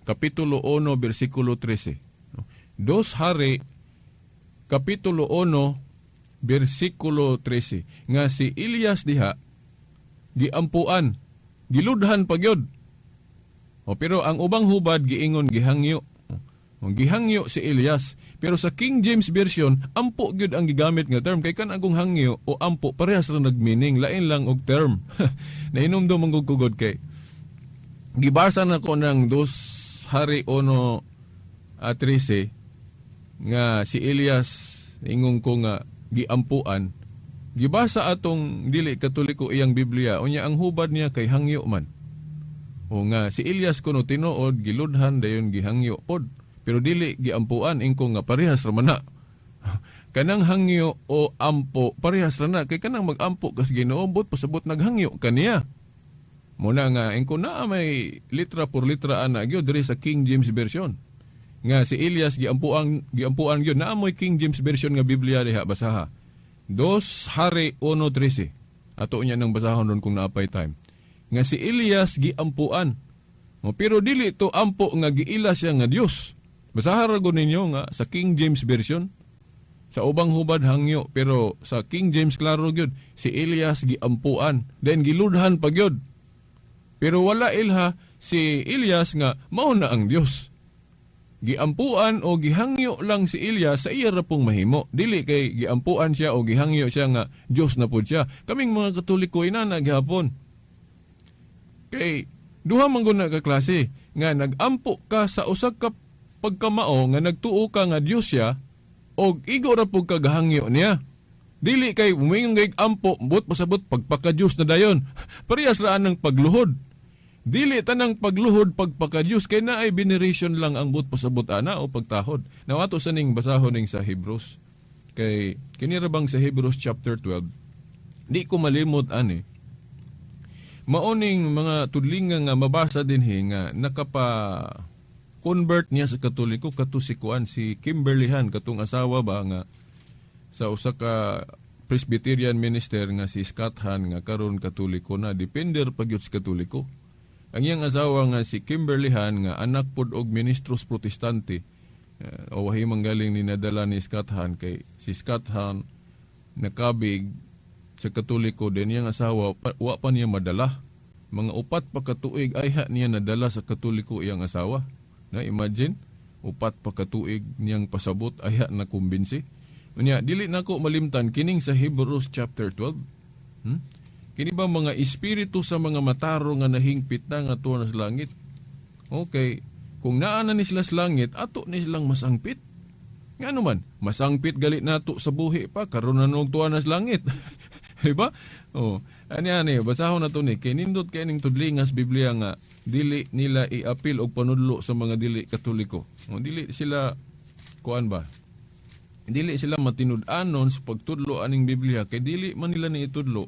Kapitulo 1, versikulo 13. 2 Hari, Kapitulo 1, versikulo 13. Nga si Elias diha, giampuan, giludhan pagyod. O pero ang ubang hubad giingon gihangyo. O gihangyo si Elias. Pero sa King James Version, ampo gyud ang gigamit nga term kay kan agong hangyo o ampo parehas ra nagmeaning, lain lang og term. Nahinumdum ang gugugod kay gibasa na ko ng 2 Hari 1:13 nga si Elias ingong ko nga giampuan. Gibasa atong dili Katoliko iyang Biblia unya ang hubad niya kay hangyo man. O nga si Elias kuno tinuod giludhan dayon gihangyo pod, pero dili giampuan ingko nga parehas ra man na. Kanang hangyo o ampo parehas ra na kay kanang magampo kas Ginoo bot pasabot naghangyo kaniya. Muna nga ingko na may litra por litra ana gyud diri sa King James Version. Nga si Elias giampuan gyud na amoy King James Version nga Biblia diha basaha. 2 Hari 1:13. Ato niya nang basahon ron kung naapay time. Nga si Elias giampuan. Pero dili to ampo nga giila siya nga Dios. Basahan ra gud ninyo nga sa King James Version. Sa ubang hubad hangyo, pero sa King James klaro gyud si Elias giampuan, then giludhan pa gyud. Pero wala ilha si Elias nga mao na ang Dios. Giampuan o gihangyo lang si Elias sa iya ra pong mahimo. Dili kay giampuan siya o gihangyo siya nga Dios na pud siya. Kaming mga Katoliko inana gihapon. Kay duha man gud na ka klase nga nagampo ka sa usa ka pagkamao nga nagtuo ka nga Dios siya og igo ra pug kagahangyo niya. Dili kay umingon kay ampo but pasabot pagpaka-Dios na dayon. Parehas ra ang pagluhod. Dili tanang pagluhod pagpaka-Dios kay naay veneration lang ang but pasabot ana o pagtahod. Nawato sa ning basahon ning sa Hebrews. Kay kini ra bang sa Hebrews chapter 12. Di ko malimot ani. Maoning mga tudlinga nga mabasa din nga nakapa-convert niya sa Katoliko katusikuan si Kimberly Han katong asawa ba nga sa usa ka Presbyterian minister nga si Scott Han nga karon Katoliko na depender pagyud sa Katoliko. Ang iyang asawa nga si Kimberly Han nga anak pod og ministros protestante o wahi manggaling ni nadala ni Scott Han kay si Scott Han nakabig sa Katoliko din iyang asawa wa pa niya madala. Mga 4 pa katuig ay niya nadala sa Katoliko iyang asawa. Na imagine 4 pa katuig niyang pasabot ay na kumbinsi. Unya dili nako malimtan kining sa Hebrews chapter 12. Kini ba mga espiritu sa mga mataro nga nahingpit na nga tuwa sa langit? Okay, kung naa na ni sila sa langit, ato ni silang masangpit. Nga naman, masangpit galit nato sa buhi pa, karon na nung tuwa na sa langit. Diba? Oh. Ani basahon na to ni kay nindot kay ning tudlingas Biblia nga dili nila i-apil og panudlo sa mga dili Katoliko. O dili sila kuan ba? Dili sila matinud-anon sa pagtudlo aning Biblia kay dili man nila ni itudlo.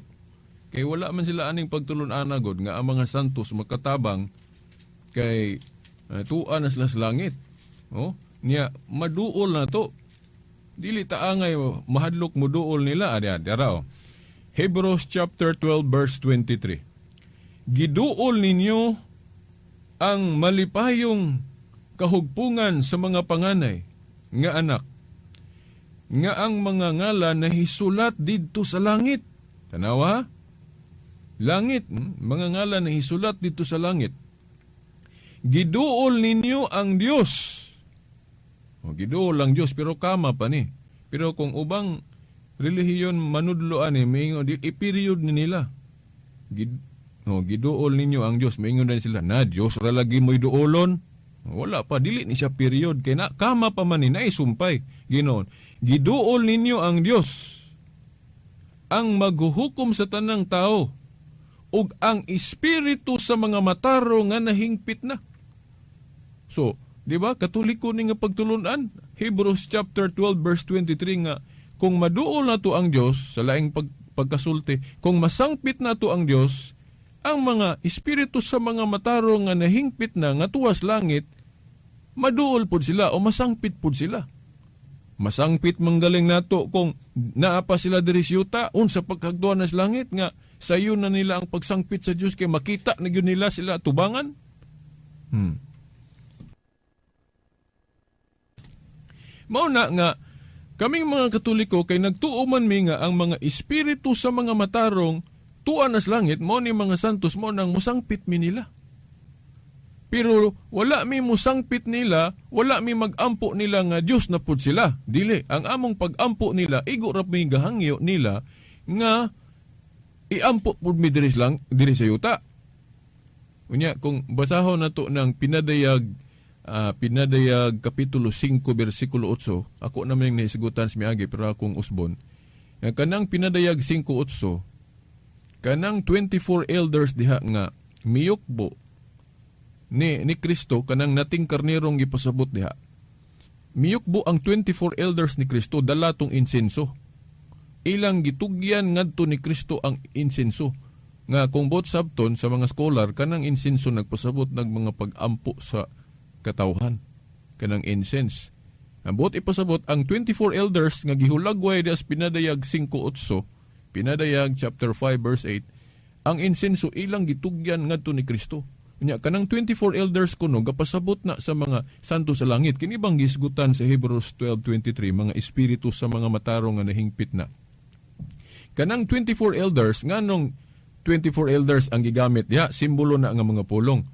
Kay wala man sila aning pagtulon-ana god nga ang mga santos makatabang kay tuan na sila sa langit. Oh, niya maduol na to. Dili taangay mahadlok mo duol nila adara. Hebrews chapter 12 verse 23. Giduol ninyo ang malipayong kahugpungan sa mga panganay nga anak, nga ang mga ngalan na hisulat didto sa langit. Tanawa? Langit, mga ngalan na hisulat dito sa langit. Giduol ninyo ang Diyos. Giduol ang Diyos, pero kama pa ni. Pero kung ubang relihiyon manudloan maingon i-period ni nila. Giduol ninyo ang Diyos, maingon din sila, na Diyos ra lagi mo'y duolon. Wala pa, dili ni siya period. Kaya na, kama pa man ni, naisumpay. Ginoon, giduol ninyo ang Diyos, ang maghuhukom sa tanang tao, ug ang espiritu sa mga mataro nga nahingpit na. So, di ba, Katoliko ni nga pagtulunan, Hebrews chapter 12 verse 23 nga, kung maduol na to ang Diyos, sa laing pagkasulti, kung masangpit na to ang Diyos, ang mga espiritu sa mga mataro nga nahingpit na nga tuwas langit, maduol pod sila o masangpit pod sila. Masangpit manggaling nato kung naapa sila diri sa yuta, unsa pagkagduan na sa langit nga sayo na nila ang pagsangpit sa Diyos kay makita na yun nila sila tubangan. Mauna nga, kaming mga Katoliko kay nagtuo man mi nga ang mga espiritu sa mga matarong tuan nas langit, mo ni mga santos mo nang musangpit mi nila. Pero wala mi musangpit nila, wala mi magampo nila nga Diyos na pud sila. Dili, ang among pagampo nila, igo rap mi gahangyo nila nga iampo pud mi diri sa yuta. Unya, kung basahon na to ng pinadayag kapitulo 5 versikulo 8, ako naman yung naisigutan sa miagi pero akong usbon. Kanang pinadayag 5:8, kanang 24 elders diha nga miyukbo ni Kristo kanang nating karnerong gipasabot diha. Miyukbo ang 24 elders ni Kristo dala tong insenso. Ilang gitugyan ngadto ni Kristo ang insenso. Nga kung bot sabton sa mga scholar, kanang insenso nagpasabot ng mga pag-ampo sa katawhan. Kanang incense. Ang bot ipasabot ang 24 elders nga gihulagway das pinadayag 5:8, pinadayag chapter 5 verse 8, ang insenso ilang gitugyan ngadto ni Kristo. Nya kanang 24 elders kuno gapasabot na sa mga santo sa langit. Kini bang gisgutan sa Hebrews 12:23, mga espiritu sa mga matarong nga nahingpit na. Kanang 24 elders, nganong 24 elders ang gigamit diha, simbolo na nga mga pulong.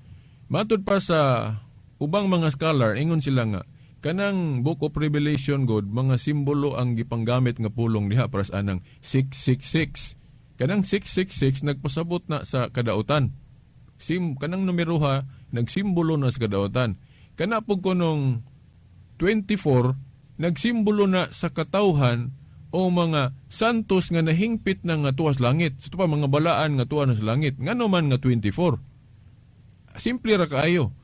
Matod pa sa ubang mga scholar, ingon sila nga, kanang Book of Revelation God, mga simbolo ang gipanggamit nga pulong diha para sa anang 666. Kanang 666 nagpasabot na sa kadautan. Kanang numeroha, nagsimbolo na sa kadautan. Kana po kunong 24, nagsimbolo na sa katawhan o mga santos nga nahingpit na nga tuwas langit. Ito pa mga balaan nga tuwa na sa langit. Nga naman nga 24. Simple ra kaayo.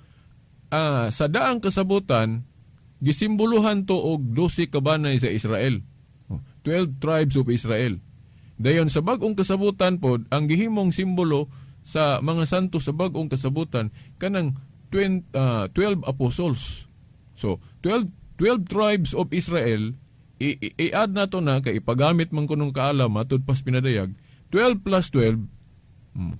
Sa daang kasabutan, gisimboluhan to og 12 kabanay sa Israel. 12 tribes of Israel. Dayon sa bagong kasabutan pod, ang gihimong simbolo sa mga santos sa bagong kasabutan, kanang 12 apostles. So, 12 tribes of Israel, i-add na to na, kay ipagamit man kunong kaalam, matod pas pinadayag, 12 plus 12,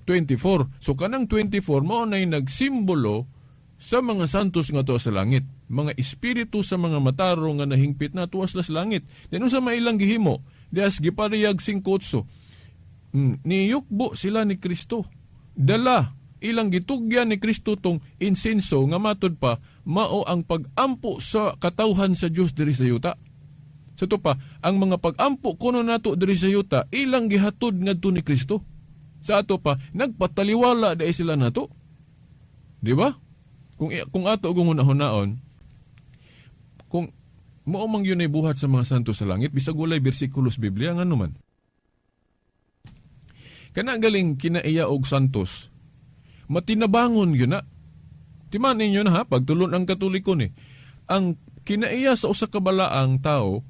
24. So, kanang 24, mo na'y nagsimbolo sa mga santos nga to sa langit. Mga espiritu sa mga mataro nga nahingpit na tuwas sa langit. Then, sa mailang gihimo, dias gipariyag 5:8, niyukbo sila ni Kristo. Dala, ilang gitugyan ni Kristo tong insenso nga matod pa, mao ang pag-ampo sa katawhan sa Diyos diri sa yuta. Sa to pa, ang mga pag-ampo kuno nato diri sa yuta, ilang gihatod ngadto ni Kristo. Sa ato pa, nagpataliwala dahil sila nato. Di ba? Kung ato kung hunaon, kung maumang yun ay buhat sa mga santo sa langit, bisag walay bersikulos Biblia, nga naman. kana galing kinaiya og santos, matinabangon yun na. Timan ninyo na ha, pagtulon ang Katoliko ni. Ang kinaiya sa usa ka balaang tao,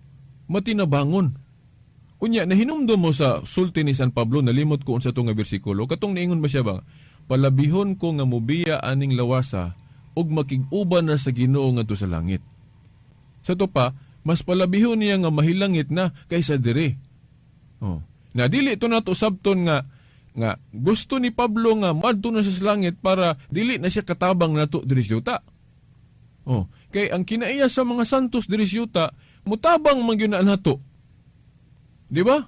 matinabangon. Unya, nahinumdum mo sa sulti ni San Pablo, nalimot ko unsa to nga bersikulo, katong niingon ba siya ba? Palabihon ko nga mubiya aning lawasa, ug makig-uban na sa Ginoo ngadto sa langit. Sa to pa, mas palabihon niya nga mahilangit na kaysa dire. Oh. Na dili to nato sabton nga gusto ni Pablo nga madto na sa langit para dili na siya katabang nato diri sa yuta. Oh, kay ang kinaiya sa mga santos diri sa yuta, mutabang man gyud na nato. Di ba?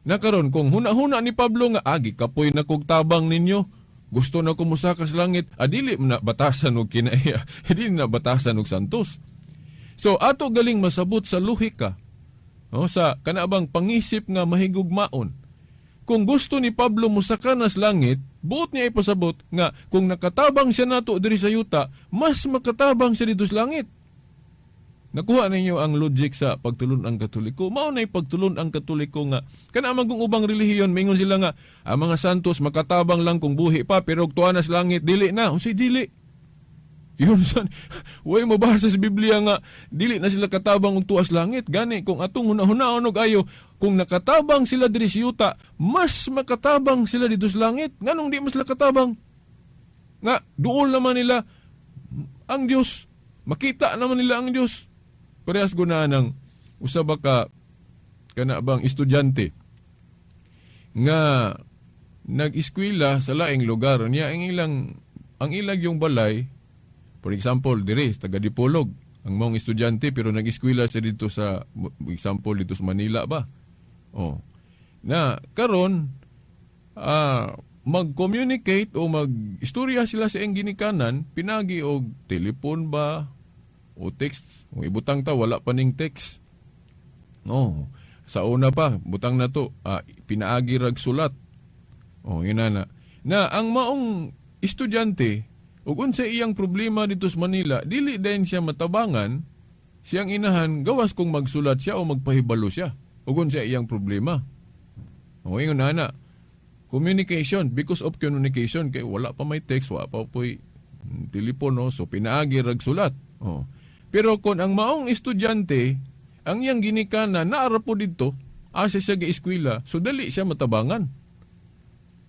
Nakaron kung huna-huna ni Pablo nga agi kapoy na kog tabang ninyo, gusto na kumusaka sa langit, dili na batasan og kinaiya, dili na batasan og santos. So ato galing masabot sa lohika, no, sa kanabang pangisip nga mahigugmaon. Kung gusto ni Pablo musaka na sa langit, buot niya ipasabot nga kung nakatabang siya nato diri sa yuta, mas makatabang siya dito sa langit. Nakuha ninyo ang logic sa pagtulon ang Katoliko. Mao na pagtulon ang Katoliko nga kana magong ubang relihiyon mingon sila nga ang mga santos makatabang lang kung buhi pa pero og tuwa na sa langit dili na. Unsay dili? Yun san, way mabasa sa Biblia nga dili na sila katabang og tuwa sa langit. Gani kung atong hunahunahon og ayo kung nakatabang sila diri sa yuta, mas makatabang sila dito sa langit. Nganong di mas sila katabang? Nga duol naman nila ang Dios. Makita naman nila ang Dios. Parehas guna ng usaba ka kanabang estudyante nga nag-eskwela sa laing lugar niya ang ilang yung balay, for example dire taga Dipolog ang mong estudyante pero nag-eskwela sa dito sa example dito sa Manila ba, na karon mag-communicate o mag-istorya sila sa iyang ginikanan pinagi og telepon ba o text. Kung ibutang ta, wala pa ning text. Sa una pa, butang na to, pinaagi rag sulat. Yun na. Na ang maong estudyante, ug unsa iyang problema dito sa Manila, dili din siya matabangan, siyang inahan, gawas kung magsulat siya o magpahibalo siya. Ug unsa iyang problema. Yun na. Communication, because of communication, kay wala pa may text, wala pa po'y telepono, so pinaagi rag sulat. Pero kung ang maong estudyante, ang iyang ginikanan, naara po dito, asa siya ga-eskwela, so dali siya matabangan.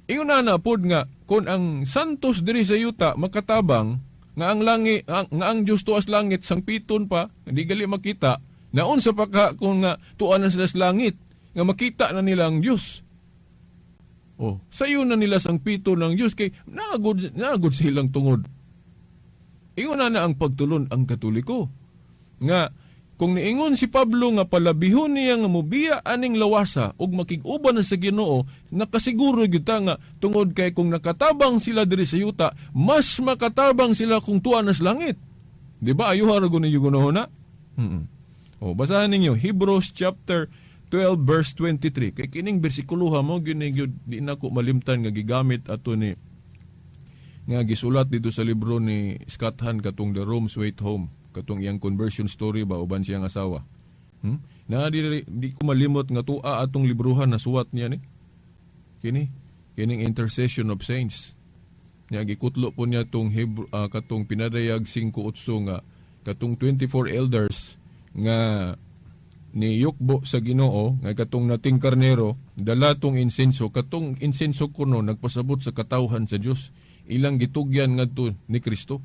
Ingon na pod nga, kung ang santos diri sa yuta makatabang, nga ang Diyos tuas langit, sang piton pa, hindi gali makita, naon sa paka kung nga tuan na sila sa langit, nga makita na nila ang Diyos. Sayo na nila sang piton ng Diyos, kay naagod silang tungod. Ingon na ang pagtulon ang Katoliko. Nga, kung niingon si Pablo nga palabihon niya nga mubiya aning lawasa ug makig-uban na sa Ginoo, nakasiguro gyud ta nga tungod kay kung nakatabang sila diri sa yuta, mas makatabang sila kung tuwa na sa langit. Di ba? Ayuha ra gud ninyo gunahon na? Basahan ninyo Hebrews chapter 12 verse 23. Kay kining bersikuloha mo gyud di na ko malimtan nga gigamit ato ni nga gisulat dito sa libro ni Scott Hahn katong The Rome Sweet Home, katong iyang conversion story ba uban siyang asawa. Na di ko malimot nga tua atong libruhan na suwat niya ni. Kining Intercession of Saints. Nya gikutlo po niya tong katong pinadayag 5:8 nga katong 24 elders nga ni yukbo sa Ginoo nga katong nating karnero dala tong insenso, katong insenso kuno nagpasabot sa katawhan sa Dios, ilang gitugyan ngadto ni Kristo.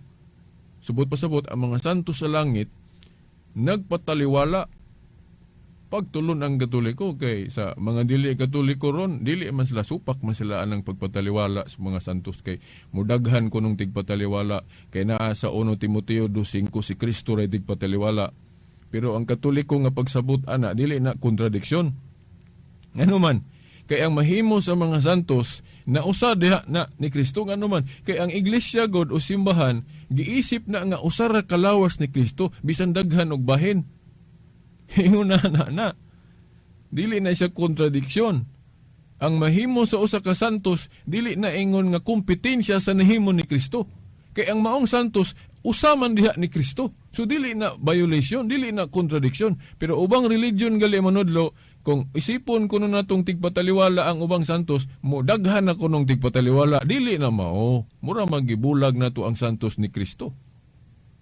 Subot pasabot ang mga santo sa langit nagpataliwala. Pagtulon ang Katoliko kay sa mga dili Katoliko ron, dili man sila supak man sila anang pagpataliwala sa mga santos, kay mudaghan kunong tigpataliwala kay naa sa 1 Timoteo 2:5 si Kristo ray tigpataliwala. Pero ang Katoliko nga pagsabot ana dili na kontradiksyon. Ano man, kay ang mahimo sa mga santos na usa diha na ni Kristo, ngano man kay ang iglesia god o simbahan giisip na nga usa ra kalawas ni Kristo bisan daghan og bahin. Ingon na. Dili na siya kontradiksyon. Ang mahimo sa usa ka santos dili na ingon nga kompetensya sa nahimo ni Kristo. Kay ang maong santos usa man diha ni Kristo. So dili na violation, dili na contradiction. Pero ubang religion gali manudlo kung isipon ko na natong tigpataliwala ang ubang santos, mo daghan ako nung tigpataliwala, dili na mao. Mura magibulag na to ang santos ni Kristo.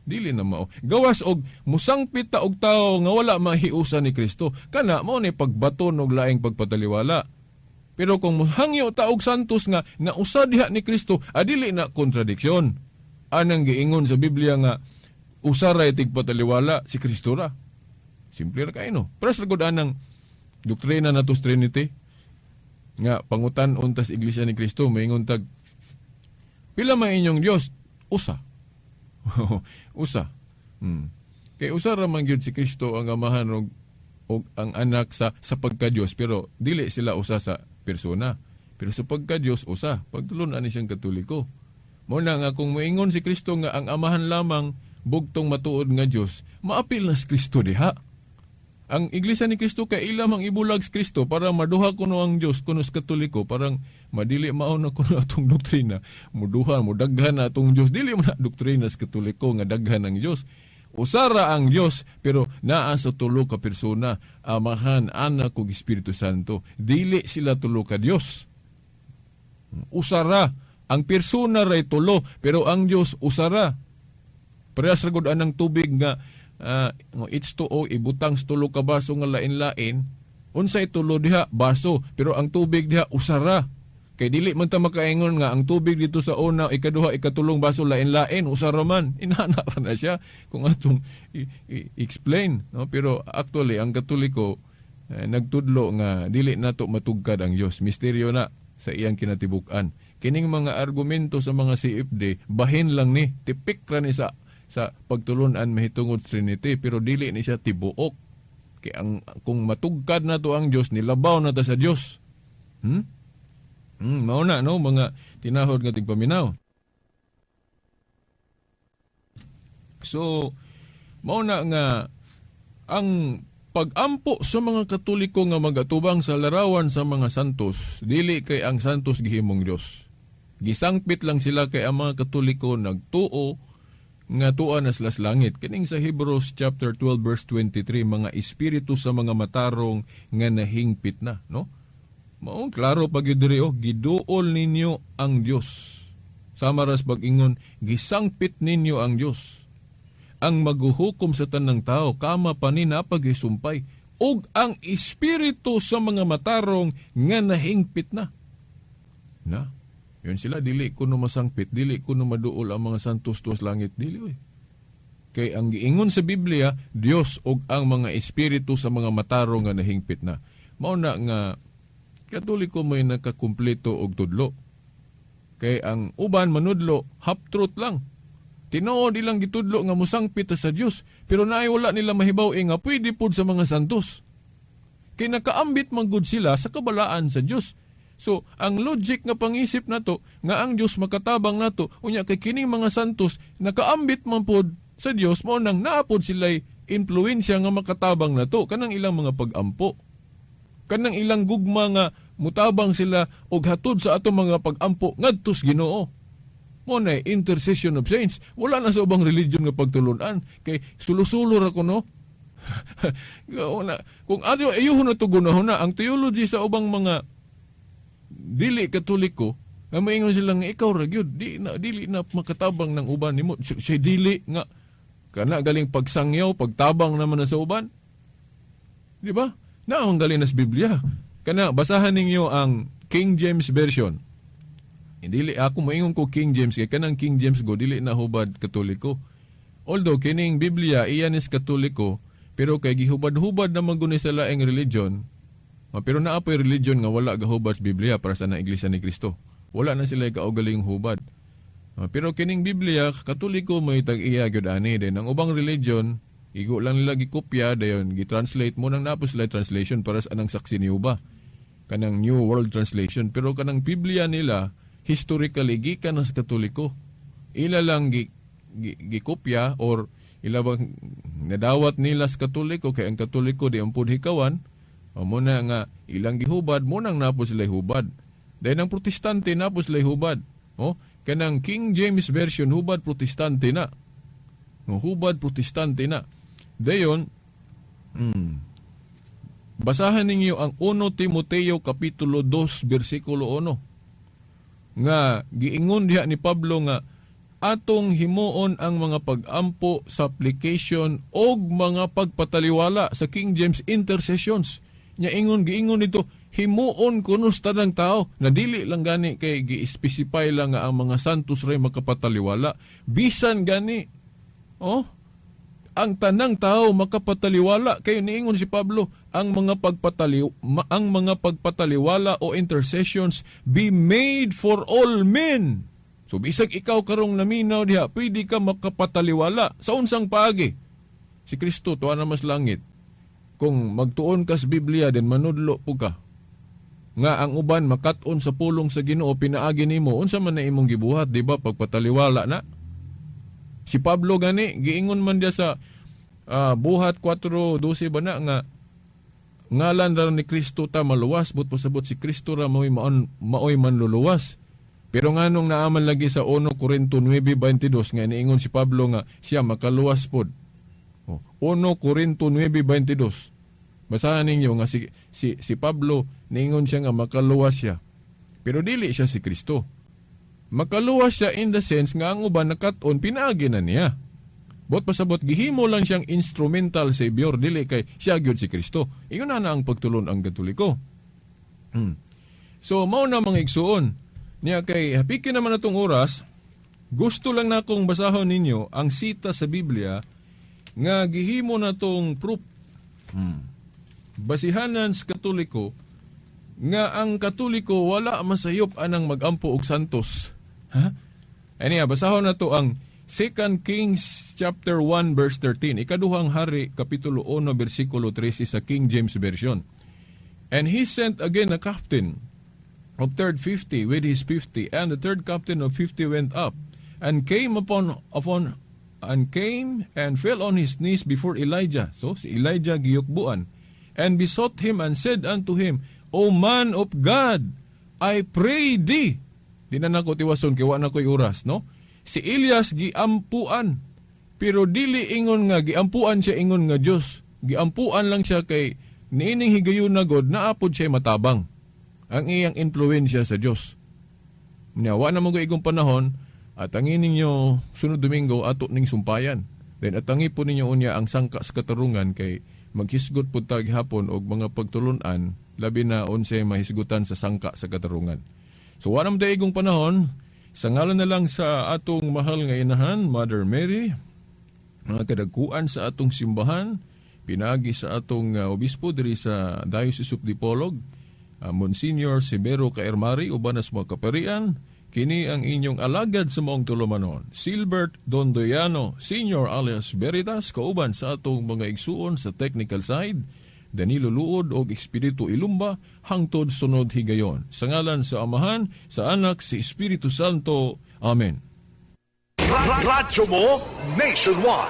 Dili na mao. Gawas og musangpit ta og tao nga wala mahiusa ni Kristo. Kana mao ni pagbaton og laing pagpataliwala. Pero kung hangyo ta og santos nga nausa diha ni Kristo, adili na kontradiksyon. Anang giingon sa Biblia nga usaray tigpataliwala si Kristo ra. Simple ra kay no. Pero sa gud anang doktrina nato sa Trinity nga pangutan untas Iglesia ni Kristo maingon tag pila man inyong Dios? Usa. Usa. Kay usa ra man gyud si Kristo ang amahan og ang anak sa pagka-Dios, pero dili sila usa sa persona. Pero sa pagka-Dios usa. Pagtulon ani siyang Katoliko. Mo na nga kung moingon si Kristo nga ang amahan lamang bugtong matuod nga Dios, maapil na si Kristo diha. Ang Iglesia ni Kristo kay ilamang ibulag si Kristo para maduha kuno ang Dios kuno sa Katoliko, parang madili mao na kuno atong doktrina. Muduha mo daghan na atong Dios, dili man na doktrina sa Katoliko nga daghan ang Dios. Usara ang Dios pero naa sa tulo ka persona, Amahan, Anak ug Espiritu Santo. Dili sila tulo ka Dios. Usara ang persona ray tulo pero ang Dios usara. Parehas ra gud anang tubig nga H2O ibutang sa tulo ka baso nga lain-lain, unsay tulo diha baso pero ang tubig diha usara. Kay dili man ta makaingon nga ang tubig dito sa una, ikaduha, ikatulong baso lain-lain usara man. Inana ra na siya kung atong explain, no? Pero actually ang Katoliko nagtudlo nga dili nato matugkad ang Dios. Misteryo na sa iyang kinatibuk-an. Kining mga argumento sa mga CFD bahin lang ni, tipik ra ni sa pagtulunan mahitungod Trinity, pero dili ni siya tibuok. Kaya kung matugkad na to ang Diyos, nilabaw na ta sa Diyos. Mauna, no? Mga tinahod nga tigpaminaw. So, mauna nga, ang pag-ampo sa mga Katoliko nga magatubang sa larawan sa mga santos, dili kay ang santos gihimong Diyos. Gisangpit lang sila kay ang mga Katoliko nagtuo nga tuan na sila sa langit. Kining sa Hebrews chapter 12 verse 23, mga espiritu sa mga matarong nga nahingpit na, no? Mao klaro pag diri giduol ninyo ang Dios. Sama ras pag-ingon, gisangpit ninyo ang Dios. Ang maghuhukom sa tanang tao, kama pa ni napagisumpay, ug ang espiritu sa mga matarong nga nahingpit na. Na? Yun sila, dili kuno masangpit, dili kuno maduol ang mga santos tuwas langit, dili oy. Kay ang giingon sa Biblia, Dios ug ang mga espiritu sa mga matarong nga nahingpit na. Mao na nga Katoliko may nakakumpleto og tudlo. Kay ang uban manudlo, half truth lang. Tinuod ilang gitudlo nga musangpit sa Dios, pero naay wala nila mahibaw nga pwede pud sa mga santos. Kay nakaambit man gud sila sa kabalaan sa Dios. So, ang logic nga pangisip nato nga ang Dios makatabang nato, unya kay kining mga santos nakaambit man pod sa Dios, mao nang naapod sila'y impluwensya nga makatabang nato kanang ilang mga pag-ampo. Kanang ilang gugma nga mutabang sila og hatod sa ato mga pag-ampo ngadto sa Ginoo. Mo na intercession of saints. Wala na sa ubang religion nga pagtulunan kay sulo-sulo ra ko no. Kung ayuhon na to gunahon na ang theology sa ubang mga dili Katoliko nga maingon sila nga ikaw ra gyud dili na makatabang ng uban nimo. Say dili nga kana galing pagsangyaw, pagtabang naman na sa uban. Di ba? Na ang galing na sa Biblia. Kana basahan ninyo ang King James Version. Dili ako maingon ko King James kay kanang King James go dili na hubad Katoliko. Although kining Biblia iyan is Katoliko, pero kay gihubad-hubad naman guni sa laing religion. Pero naa po'y religion nga wala gahubad sa Biblia para sa Iglesia ni Kristo. Wala na sila kaugaling hubad. Pero kining Biblia Katoliko may tag-iya gyud ani din ang ubang religion. Igo lang nila gikopya dayon gitranslate mo nang napos sila translation para sa anang saksi ni Uba. Kanang New World Translation, pero kanang Biblia nila historically gikan sa Katoliko. Ila lang gikopya or ila bang nadawat nila sa Katoliko kay ang Katoliko di ampun hikawan. Mo na nga ilang gihubad mo nang napos sila hubad. Dayon ang Protestante napos sila hubad. Kanang King James Version hubad Protestante na. Hubad Protestante na. Dayon, Basahan ninyo ang 1 Timoteo Kapitulo 2, versikulo 1. Nga, giingon diha ni Pablo nga, atong himuon ang mga pag-ampo, supplication, o mga pagpataliwala sa King James intercessions. Nya giingon nito, himuon kunos tanang tao, na dili lang gani kay gi-specify lang nga ang mga santos ray makapataliwala. Bisan gani, ang tanang tao makapataliwala, kayo niingon si Pablo, ang mga pagpataliwala o intercessions be made for all men. So bisag ikaw karong naminaw diha, pwede ka makapataliwala sa unsang paagi. Si Kristo tuwa na mas langit. Kung magtuon ka sa Biblia din manudlo po ka. Nga ang uban makat-on sa pulong sa Ginoo pinaagi nimo, unsa man na imong gibuhat, di ba, pagpataliwala na. Si Pablo gani giingon man dia sa buhat 4:12 ba na nga ngalan ra ni Kristo ta maluwas, but pasabot si Kristo ra maoy manluluwas. Pero nganong naaman lagi sa 1 Corinto 9:22 nga niingon si Pablo nga siya makaluwas pod. 1 Corinto 9:22. Basahan ninyo nga si Pablo niingon siya nga makaluwas siya. Pero dili siya si Kristo. Makaluwas siya in the sense nga ang uban nakat-on pinaagi na niya. Bot pasabot gihimo lang siyang instrumental savior, dili kay siya gyud si Kristo. Ingon na ang pagtulon ang Katoliko. So mao na mga igsuon. Niya kay hapikin naman natong oras, gusto lang na akong basahon ninyo ang sita sa Biblia nga gihimo na tong proof. Basihanan sa Katoliko nga ang Katoliko wala masayop anang magampo og santos. Aniya, basahon na to ang 2 Kings chapter 1 verse 13. Ikaduhang hari kapitulo 1 bersikulo 13 sa King James Version. And he sent again a captain of third 50 with his 50, and the third captain of 50 went up and came and fell on his knees before Elijah. So si Elijah giyukbuan and besought him and said unto him, O man of God, I pray thee. Di na nako tiwason kay wa na ko'y oras, no? Si Elias giampuan, pero dili ingon nga giampuan siya ingon nga Dios. Giampuan lang siya kay niining higayon na God naapod siya matabang ang iyang influensya sa Dios. Nya wa na mo igong panahon at ang ininyo sunod Domingo ato ning sumpayan. Then atangi po ninyo unya ang sangka sa katarungan kay maghisgot pud tag hapon og mga pagtulunan labi na unsay mahisgutan sa sangka sa katarungan. So wa na mo igong panahon. Sa ngalan na lang sa atong mahal nga inahan, Mother Mary, mga kadagkuan sa atong simbahan, pinagi sa atong obispo diri sa Diocese of Dipolog, Monsignor Severo Caermari, ubanas mga kaparian, kini ang inyong alagad sa maong tulumanon, Silbert Dondoyano, Senior alias Veritas, kauban sa atong mga igsuon sa technical side, Danilo Luod og Espiritu Ilumba, hangtod sunod higayon. Sa ngalan sa Amahan, sa Anak, sa Espiritu Santo. Amen. Radyo mo nationwide.